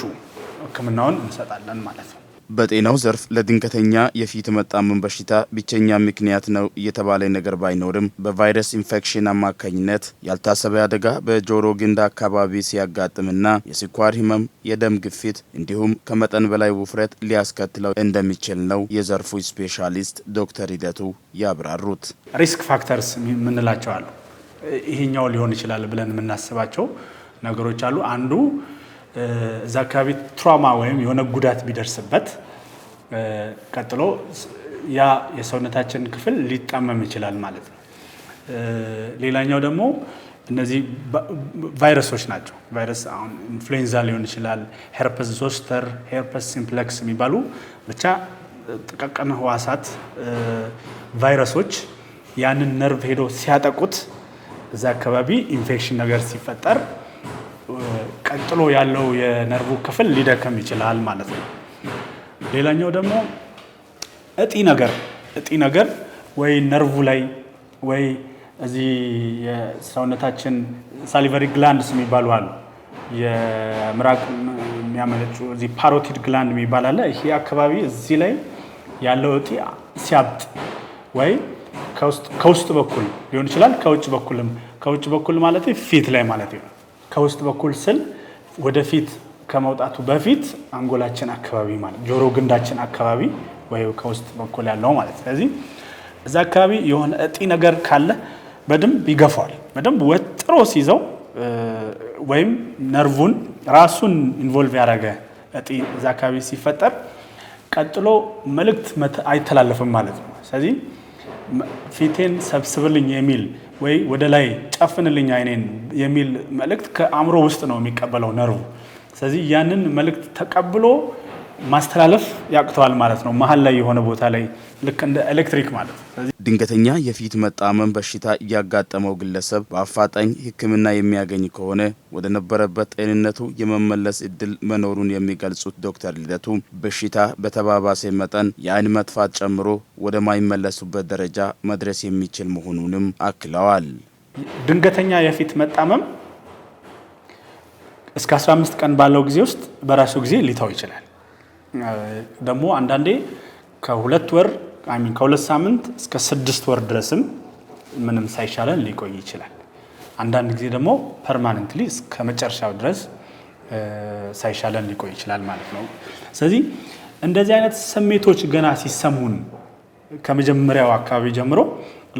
Speaker 5: ሕክምናውን እንሰጣለን ማለት ነው።
Speaker 4: በጤናው ዘርፍ ለድንገተኛ የፊት መጣመም በሽታ ብቸኛ ምክንያት ነው እየተባለ ነገር ባይኖርም በቫይረስ ኢንፌክሽን አማካኝነት ያልታሰበ አደጋ በጆሮ ግንድ አካባቢ ሲያጋጥምና የስኳር ህመም፣ የደም ግፊት እንዲሁም ከመጠን በላይ ውፍረት ሊያስከትለው እንደሚችል ነው የዘርፉ ስፔሻሊስት ዶክተር ልደቱ ያብራሩት።
Speaker 5: ሪስክ ፋክተርስ የምንላቸው አሉ። ይሄኛው ሊሆን ይችላል ብለን የምናስባቸው ነገሮች አሉ። አንዱ እዛ አካባቢ ትራውማ ወይም የሆነ ጉዳት ቢደርስበት ቀጥሎ ያ የሰውነታችን ክፍል ሊጣመም ይችላል ማለት ነው። ሌላኛው ደግሞ እነዚህ ቫይረሶች ናቸው። ቫይረስ አሁን ኢንፍሉዌንዛ ሊሆን ይችላል፣ ሄርፐስ ዞስተር፣ ሄርፐስ ሲምፕሌክስ የሚባሉ ብቻ ጥቃቅን ህዋሳት ቫይረሶች ያንን ነርቭ ሄዶ ሲያጠቁት እዛ አካባቢ ኢንፌክሽን ነገር ሲፈጠር ቀጥሎ ያለው የነርቭ ክፍል ሊደከም ይችላል ማለት ነው። ሌላኛው ደግሞ እጢ ነገር ወይ ነርቭ ላይ ወይ እዚህ የሰውነታችን ሳሊቨሪ ግላንድስ የሚባሉ አሉ። የምራቅ የሚያመነጩ እዚህ ፓሮቲድ ግላንድ የሚባል አለ። ይሄ አካባቢ እዚህ ላይ ያለው እጢ ሲያብጥ ወይ ከውስጥ በኩል ሊሆን ይችላል፣ ከውጭ በኩል ማለት ፊት ላይ ማለት ነው። ከውስጥ በኩል ስል ወደፊት ከመውጣቱ በፊት አንጎላችን አካባቢ ማለት ጆሮ ግንዳችን አካባቢ ወይ ከውስጥ በኩል ያለው ማለት። ስለዚህ እዛ አካባቢ የሆነ እጢ ነገር ካለ በደንብ ይገፋዋል። በደንብ ወጥሮ ሲይዘው ወይም ነርቭን ራሱን ኢንቮልቭ ያደረገ እጢ እዛ አካባቢ ሲፈጠር ቀጥሎ መልእክት አይተላለፍም ማለት ነው። ስለዚህ ፊቴን ሰብስብልኝ የሚል ወይ ወደ ላይ ጨፍንልኝ አይኔን የሚል መልእክት ከአእምሮ ውስጥ ነው የሚቀበለው ነርቭ። ስለዚህ ያንን መልእክት ተቀብሎ ማስተላለፍ ያቅተዋል ማለት ነው። መሀል ላይ የሆነ ቦታ ላይ ልክ እንደ ኤሌክትሪክ ማለት ነው።
Speaker 4: ድንገተኛ የፊት መጣመም በሽታ እያጋጠመው ግለሰብ በአፋጣኝ ሕክምና የሚያገኝ ከሆነ ወደ ነበረበት ጤንነቱ የመመለስ እድል መኖሩን የሚገልጹት ዶክተር ልደቱ በሽታ በተባባሰ መጠን የአይን መጥፋት ጨምሮ ወደ ማይመለሱበት ደረጃ መድረስ የሚችል መሆኑንም አክለዋል።
Speaker 5: ድንገተኛ የፊት መጣመም እስከ 15 ቀን ባለው ጊዜ ውስጥ በራሱ ጊዜ ሊተው ይችላል። ደግሞ አንዳንዴ ከ2 ሳምንት እስከ 6 ወር ድረስም ምንም ሳይሻለን ሊቆይ ይችላል። አንዳንድ ጊዜ ደግሞ ፐርማነንትሊ እስከ መጨረሻው ድረስ ሳይሻለን ሊቆይ ይችላል ማለት ነው። ስለዚህ እንደዚህ አይነት ስሜቶች ገና ሲሰሙን ከመጀመሪያው አካባቢ ጀምሮ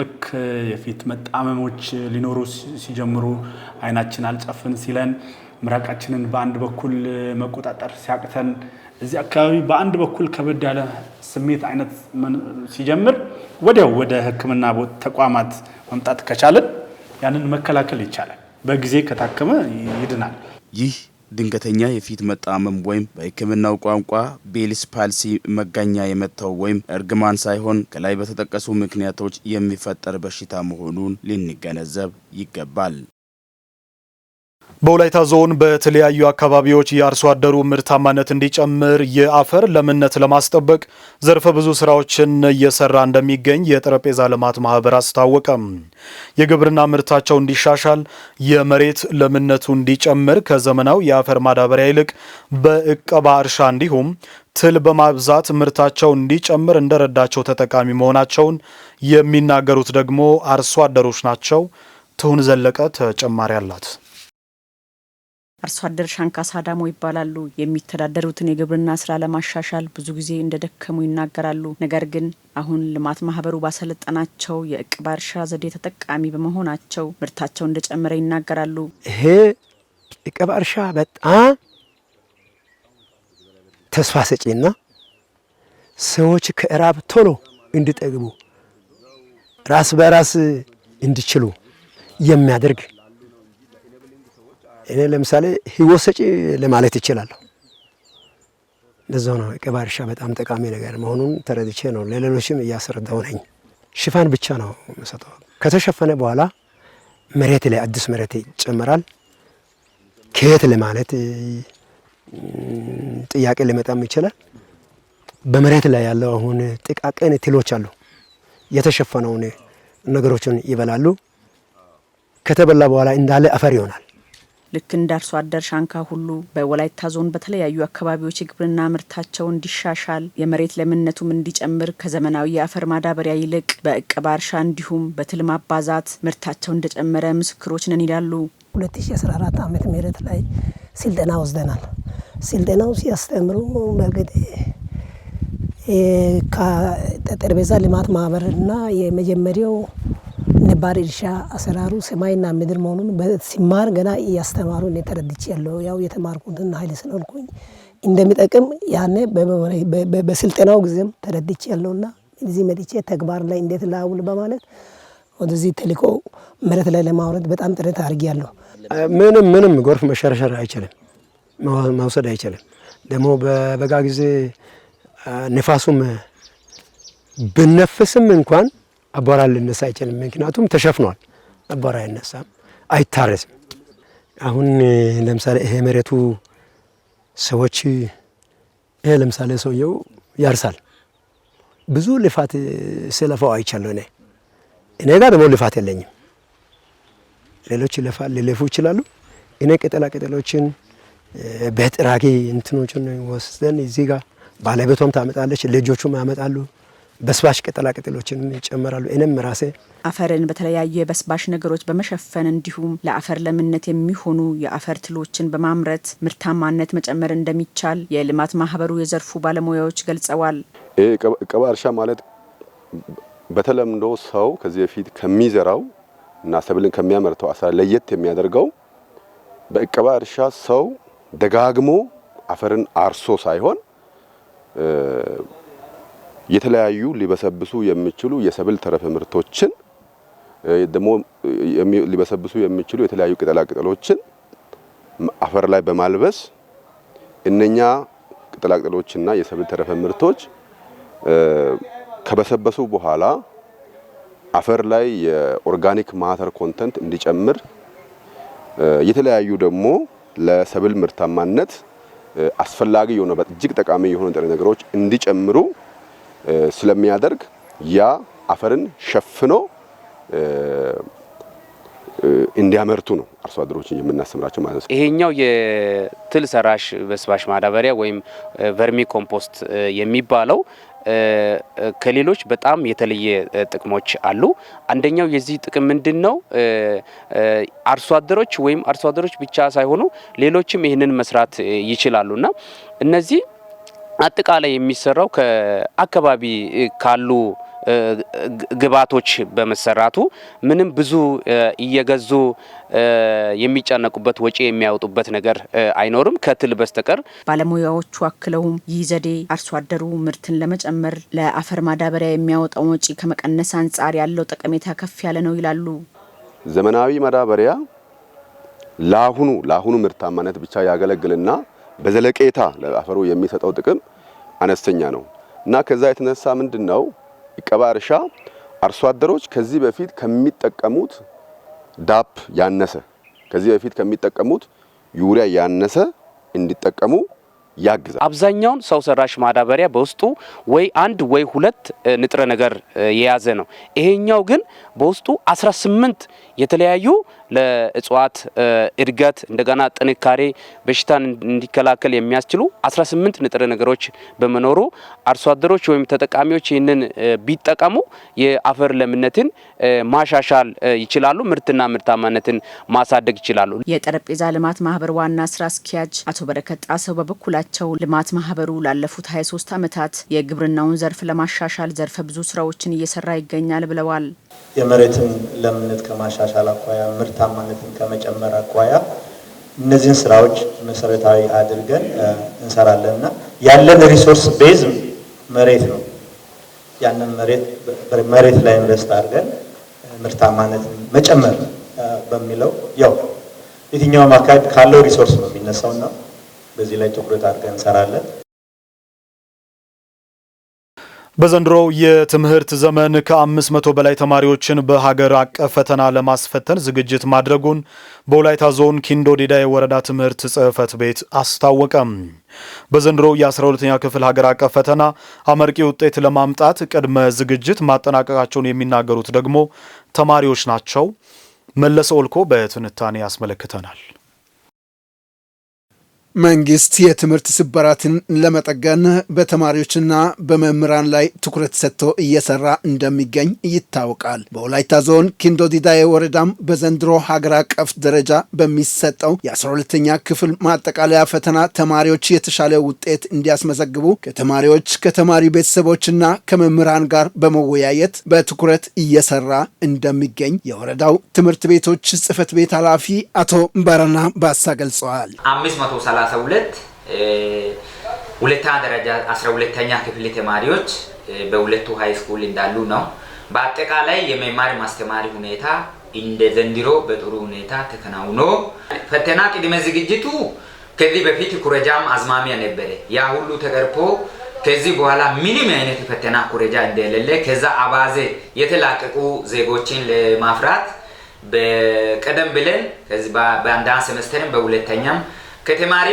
Speaker 5: ልክ የፊት መጣመሞች ሊኖሩ ሲጀምሩ አይናችን አልጨፍን ሲለን፣ ምራቃችንን በአንድ በኩል መቆጣጠር ሲያቅተን፣ እዚህ አካባቢ በአንድ በኩል ከበድ ያለ ስሜት አይነት ሲጀምር ወዲያው ወደ ሕክምና ተቋማት መምጣት ከቻለን ያንን መከላከል ይቻላል። በጊዜ ከታከመ ይድናል።
Speaker 4: ይህ ድንገተኛ የፊት መጣመም ወይም በሕክምናው ቋንቋ ቤልስ ፓልሲ መጋኛ የመታው ወይም እርግማን ሳይሆን ከላይ በተጠቀሱ ምክንያቶች የሚፈጠር በሽታ መሆኑን ልንገነዘብ ይገባል።
Speaker 1: በወላይታ ዞን በተለያዩ አካባቢዎች የአርሶ አደሩ ምርታማነት እንዲጨምር የአፈር ለምነት ለማስጠበቅ ዘርፈ ብዙ ስራዎችን እየሰራ እንደሚገኝ የጠረጴዛ ልማት ማህበር አስታወቀም። የግብርና ምርታቸው እንዲሻሻል፣ የመሬት ለምነቱ እንዲጨምር ከዘመናዊ የአፈር ማዳበሪያ ይልቅ በእቀባ እርሻ እንዲሁም ትል በማብዛት ምርታቸው እንዲጨምር እንደረዳቸው ተጠቃሚ መሆናቸውን የሚናገሩት ደግሞ አርሶ አደሮች ናቸው። ትሁን ዘለቀ ተጨማሪ አላት።
Speaker 6: አርሶ አደር ሻንካ ሳዳሞ ይባላሉ። የሚተዳደሩትን የግብርና ስራ ለማሻሻል ብዙ ጊዜ እንደደከሙ ይናገራሉ። ነገር ግን አሁን ልማት ማህበሩ ባሰለጠናቸው የእቅባ እርሻ ዘዴ ተጠቃሚ በመሆናቸው ምርታቸው እንደጨመረ ይናገራሉ።
Speaker 7: ይሄ እቅባ እርሻ በጣም ተስፋ ሰጪና ሰዎች ከእራብ ቶሎ እንዲጠግቡ ራስ በራስ እንዲችሉ የሚያደርግ እኔ ለምሳሌ ህይወት ሰጪ ለማለት ይችላለሁ። ለዛው ነው እቅባ እርሻ በጣም ጠቃሚ ነገር መሆኑን ተረድቼ ነው ለሌሎችም እያስረዳው ነኝ። ሽፋን ብቻ ነው የምሰጠው። ከተሸፈነ በኋላ መሬት ላይ አዲስ መሬት ይጨመራል። ከየት ለማለት ጥያቄ ሊመጣም ይችላል። በመሬት ላይ ያለው አሁን ጥቃቅን ትሎች አሉ። የተሸፈነውን ነገሮችን ይበላሉ። ከተበላ በኋላ እንዳለ አፈር ይሆናል።
Speaker 6: ልክ እንደ አርሶ አደር ሻንካ ሁሉ በወላይታ ዞን በተለያዩ አካባቢዎች የግብርና ምርታቸው እንዲሻሻል የመሬት ለምነቱም እንዲጨምር ከዘመናዊ የአፈር ማዳበሪያ ይልቅ በእቅባ እርሻ እንዲሁም በትል ማባዛት ምርታቸው እንደጨመረ ምስክሮች ነን ይላሉ።
Speaker 8: 2014 ዓመተ ምህረት ላይ ስልጠና ወስደናል። ስልጠናው ሲያስተምሩ በግድ ከጠረጴዛ ልማት ማህበርና የመጀመሪያው ነባር እርሻ አሰራሩ ሰማይና ምድር መሆኑን ሲማር ገና እያስተማሩ ነው ተረድቼ ያለው። ያው የተማርኩትን ኃይል ስለሆንኩኝ እንደሚጠቅም ያኔ በስልጠናው ጊዜም ተረድቼ ያለውና እዚህ መጥቼ ተግባር ላይ እንዴት ላውል በማለት ወደዚህ ተልኮ መሬት ላይ ለማውረድ በጣም ጥረት አድርጌያለሁ። ምንም ጎርፍ መሸርሸር አይችልም፣ መውሰድ አይችልም። ደግሞ በበጋ ጊዜ ንፋሱም ብነፍስም እንኳን አቧራ ሊነሳ አይችልም። ምክንያቱም ተሸፍኗል። አቧራ አይነሳም፣ አይታረስም። አሁን ለምሳሌ ይሄ መሬቱ ሰዎች ይሄ ለምሳሌ ሰውየው ያርሳል። ብዙ ልፋት ስለፋው አይቻለሁ። እኔ ጋር ደግሞ ልፋት የለኝም። ሌሎች ሊለፉ ይችላሉ። እኔ ቅጠሎችን በጥራጊ እንትኖችን ወስደን እዚህ ጋር ባለቤቷም ታመጣለች፣ ልጆቹም ያመጣሉ። በስባሽ ቅጠሎችን ይጨመራሉ። እኔም ራሴ
Speaker 6: አፈርን በተለያዩ የበስባሽ ነገሮች በመሸፈን እንዲሁም ለአፈር ለምነት የሚሆኑ የአፈር ትሎችን በማምረት ምርታማነት መጨመር እንደሚቻል የልማት ማህበሩ የዘርፉ ባለሙያዎች ገልጸዋል።
Speaker 10: እቀባ እርሻ ማለት በተለምዶ ሰው ከዚህ በፊት ከሚዘራው እና ሰብልን ከሚያመርተው አሰራር ለየት የሚያደርገው በእቀባ እርሻ ሰው ደጋግሞ አፈርን አርሶ ሳይሆን የተለያዩ ሊበሰብሱ የሚችሉ የሰብል ተረፈ ምርቶችን ደግሞ ሊበሰብሱ የሚችሉ የተለያዩ ቅጠሎችን አፈር ላይ በማልበስ እነኛ ቅጠላቅጠሎችና የሰብል ተረፈ ምርቶች ከበሰበሱ በኋላ አፈር ላይ የኦርጋኒክ ማተር ኮንተንት እንዲጨምር የተለያዩ ደግሞ ለሰብል ምርታማነት አስፈላጊ የሆነ እጅግ ጠቃሚ የሆኑ ንጥረ ነገሮች እንዲጨምሩ ስለሚያደርግ ያ አፈርን ሸፍኖ እንዲያመርቱ ነው አርሶ አደሮችን የምናስተምራቸው ማለት ነው።
Speaker 12: ይሄኛው የትል ሰራሽ በስባሽ ማዳበሪያ ወይም ቨርሚ ኮምፖስት የሚባለው ከሌሎች በጣም የተለየ ጥቅሞች አሉ። አንደኛው የዚህ ጥቅም ምንድነው? አርሶ አደሮች ብቻ ሳይሆኑ ሌሎችም ይህንን መስራት ይችላሉና እነዚህ አጠቃላይ የሚሰራው ከአካባቢ ካሉ ግብዓቶች በመሰራቱ ምንም ብዙ እየገዙ የሚጨነቁበት ወጪ የሚያወጡበት ነገር አይኖርም ከትል በስተቀር።
Speaker 6: ባለሙያዎቹ አክለውም ይህ ዘዴ አርሶ አደሩ ምርትን ለመጨመር ለአፈር ማዳበሪያ የሚያወጣው ወጪ ከመቀነስ አንጻር ያለው ጠቀሜታ ከፍ ያለ ነው ይላሉ።
Speaker 10: ዘመናዊ ማዳበሪያ ለአሁኑ ምርታማነት ብቻ ያገለግልና በዘለቄታ ለአፈሩ የሚሰጠው ጥቅም አነስተኛ ነው እና ከዛ የተነሳ ምንድነው እቀባ እርሻ አርሶ አደሮች ከዚህ በፊት ከሚጠቀሙት ዳፕ ያነሰ ከዚህ በፊት ከሚጠቀሙት ዩሪያ ያነሰ እንዲጠቀሙ ያግዛል።
Speaker 12: አብዛኛውን ሰው ሰራሽ ማዳበሪያ በውስጡ ወይ አንድ ወይ ሁለት ንጥረ ነገር የያዘ ነው። ይሄኛው ግን በውስጡ 18 የተለያዩ ለእጽዋት እድገት እንደገና ጥንካሬ በሽታን እንዲከላከል የሚያስችሉ 18 ንጥረ ነገሮች በመኖሩ አርሶ አደሮች ወይም ተጠቃሚዎች ይህንን ቢጠቀሙ የአፈር ለምነትን ማሻሻል ይችላሉ፣ ምርትና ምርታማነትን ማሳደግ ይችላሉ።
Speaker 6: የጠረጴዛ ልማት ማህበር ዋና ስራ አስኪያጅ አቶ በረከት ጣሰው በበኩላቸው ልማት ማህበሩ ላለፉት 23 ዓመታት የግብርናውን ዘርፍ ለማሻሻል ዘርፈ ብዙ ስራዎችን እየሰራ ይገኛል ብለዋል።
Speaker 13: የመሬትን ለምነት ከማሻሻል አኳያ ምርታማነትን ከመጨመር አኳያ እነዚህን ስራዎች መሰረታዊ አድርገን እንሰራለንና ያለን ሪሶርስ ቤዝ መሬት ነው። ያንን መሬት ላይ ኢንቨስት አድርገን ምርታማነትን መጨመር በሚለው ያው የትኛውም አካባቢ ካለው ሪሶርስ ነው የሚነሳውና በዚህ ላይ ትኩረት አድርገን እንሰራለን።
Speaker 1: በዘንድሮው የትምህርት ዘመን ከ500 በላይ ተማሪዎችን በሀገር አቀፍ ፈተና ለማስፈተን ዝግጅት ማድረጉን በወላይታ ዞን ኪንዶ ዲዳ የወረዳ ትምህርት ጽሕፈት ቤት አስታወቀም። በዘንድሮው የ12ኛ ክፍል ሀገር አቀፍ ፈተና አመርቂ ውጤት ለማምጣት ቅድመ ዝግጅት ማጠናቀቃቸውን የሚናገሩት ደግሞ ተማሪዎች ናቸው። መለሰ ኦልኮ በትንታኔ ያስመለክተናል።
Speaker 14: መንግስት የትምህርት ስብራትን ለመጠገን በተማሪዎችና በመምህራን ላይ ትኩረት ሰጥቶ እየሰራ እንደሚገኝ ይታወቃል። በወላይታ ዞን ኪንዶ ዲዳዬ ወረዳም በዘንድሮ ሀገር አቀፍ ደረጃ በሚሰጠው የ12ኛ ክፍል ማጠቃለያ ፈተና ተማሪዎች የተሻለ ውጤት እንዲያስመዘግቡ ከተማሪዎች ከተማሪ ቤተሰቦችና ከመምህራን ጋር በመወያየት በትኩረት እየሰራ እንደሚገኝ የወረዳው ትምህርት ቤቶች ጽሕፈት ቤት ኃላፊ አቶ ባረና ባሳ ገልጸዋል።
Speaker 15: 532
Speaker 9: ሁለተኛ ደረጃ 12ኛ ክፍል ተማሪዎች በሁለቱ ሃይ ስኩል እንዳሉ ነው። በአጠቃላይ የመማር ማስተማር ሁኔታ እንደ ዘንድሮ በጥሩ ሁኔታ ተከናውኖ ፈተና ቅድመ ዝግጅቱ ከዚህ በፊት ኩረጃም አዝማሚያ ነበረ። ያ ሁሉ ተቀርፎ ከዚህ በኋላ ምንም አይነት ፈተና ኩረጃ እንደሌለ ከዛ አባዜ የተላቀቁ ዜጎችን ለማፍራት በቀደም ብለን ከዚህ በአንደኛ ሴሜስተርም በሁለተኛም ከተማሪ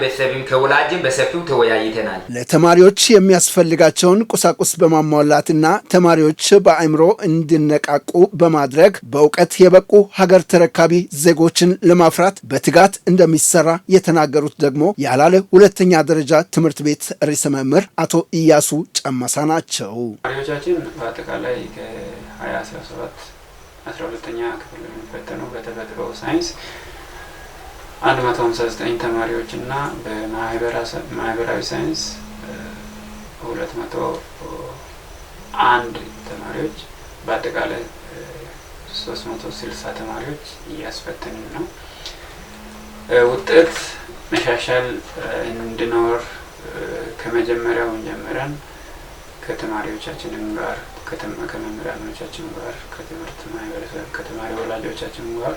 Speaker 9: ቤተሰብም ከወላጅም በሰፊው ተወያይተናል።
Speaker 14: ለተማሪዎች የሚያስፈልጋቸውን ቁሳቁስ በማሟላትና ተማሪዎች በአእምሮ እንዲነቃቁ በማድረግ በእውቀት የበቁ ሀገር ተረካቢ ዜጎችን ለማፍራት በትጋት እንደሚሰራ የተናገሩት ደግሞ የአላለ ሁለተኛ ደረጃ ትምህርት ቤት ርዕሰ መምህር አቶ ኢያሱ ጨመሳ ናቸው።
Speaker 15: ተማሪዎቻችን በአጠቃላይ ከ2017 12ኛ ክፍል የሚፈተነው በተፈጥሮ ሳይንስ 159 ተማሪዎች እና በማህበራዊ ሳይንስ 201 ተማሪዎች በአጠቃላይ 360 ተማሪዎች እያስፈተንን ነው። ውጤት መሻሻል እንዲኖር ከመጀመሪያው ጀምረን ከተማሪዎቻችንም ጋር ከመምህራኖቻችን ጋር ከትምህርት ማህበረሰብ ከተማሪ ወላጆቻችን ጋር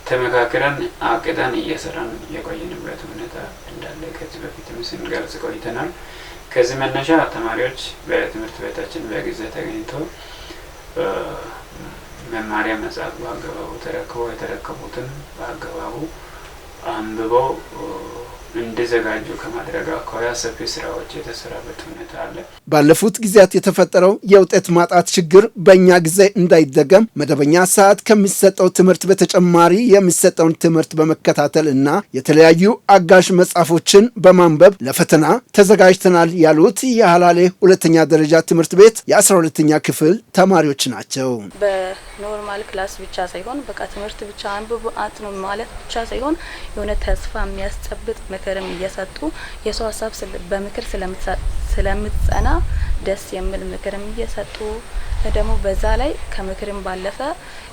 Speaker 15: ተመካክረን አቅደን እየሰራን የቆየንበት ሁኔታ እንዳለ ከዚህ በፊትም ስንገልጽ ቆይተናል። ከዚህ መነሻ ተማሪዎች በትምህርት ቤታችን በጊዜ ተገኝተው መማሪያ መጽሐፍ በአግባቡ ተረክበው የተረከቡትን በአግባቡ አንብበው እንዲዘጋጁ ከማድረግ አኳያ ሰፊ ስራዎች የተሰራበት ሁኔታ አለ።
Speaker 14: ባለፉት ጊዜያት የተፈጠረው የውጤት ማጣት ችግር በእኛ ጊዜ እንዳይደገም መደበኛ ሰዓት ከሚሰጠው ትምህርት በተጨማሪ የሚሰጠውን ትምህርት በመከታተል እና የተለያዩ አጋዥ መጽሐፎችን በማንበብ ለፈተና ተዘጋጅተናል ያሉት የሀላሌ ሁለተኛ ደረጃ ትምህርት ቤት የ12ኛ ክፍል ተማሪዎች ናቸው።
Speaker 17: በኖርማል ክላስ ብቻ ሳይሆን በቃ ትምህርት ብቻ አንብቡ አጥኑ ማለት ብቻ ሳይሆን የሆነ ተስፋ የሚያስጨብጥ ምክርም እየሰጡ የሰው ሀሳብ በምክር ስለምትጸና ደስ የሚል ምክርም እየሰጡ ደግሞ በዛ ላይ ከምክርም ባለፈ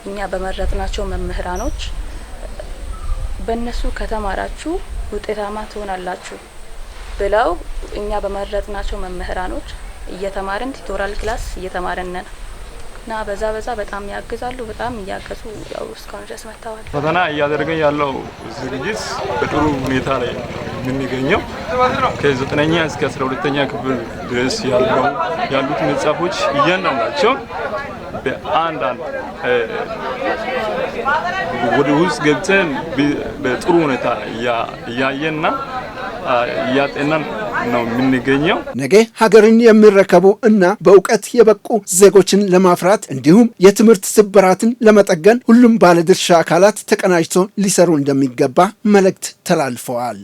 Speaker 17: እኛ በመረጥናቸው መምህራኖች በእነሱ ከተማራችሁ ውጤታማ ትሆናላችሁ ብለው እኛ በመረጥናቸው መምህራኖች እየተማርን ቱቶሪያል ክላስ እየተማርን ነን እና በዛ በጣም ያግዛሉ። በጣም እያገዙ ያው እስካሁን ድረስ መጥተዋል።
Speaker 19: ፈተና እያደረገን ያለው ዝግጅት በጥሩ ሁኔታ ላይ የምንገኘው ከ9ኛ እስከ 12ኛ ክፍል ድረስ ያሉት መጽሐፎች እያንዳንዳቸው በአንድ ወደ ውስጥ ገብተን በጥሩ ሁኔታ እያየንና እያጤናን ነው የምንገኘው።
Speaker 14: ነገ ሀገርን የሚረከቡ እና በእውቀት የበቁ ዜጎችን ለማፍራት እንዲሁም የትምህርት ስብራትን ለመጠገን ሁሉም ባለድርሻ አካላት ተቀናጅተው ሊሰሩ እንደሚገባ መልእክት ተላልፈዋል።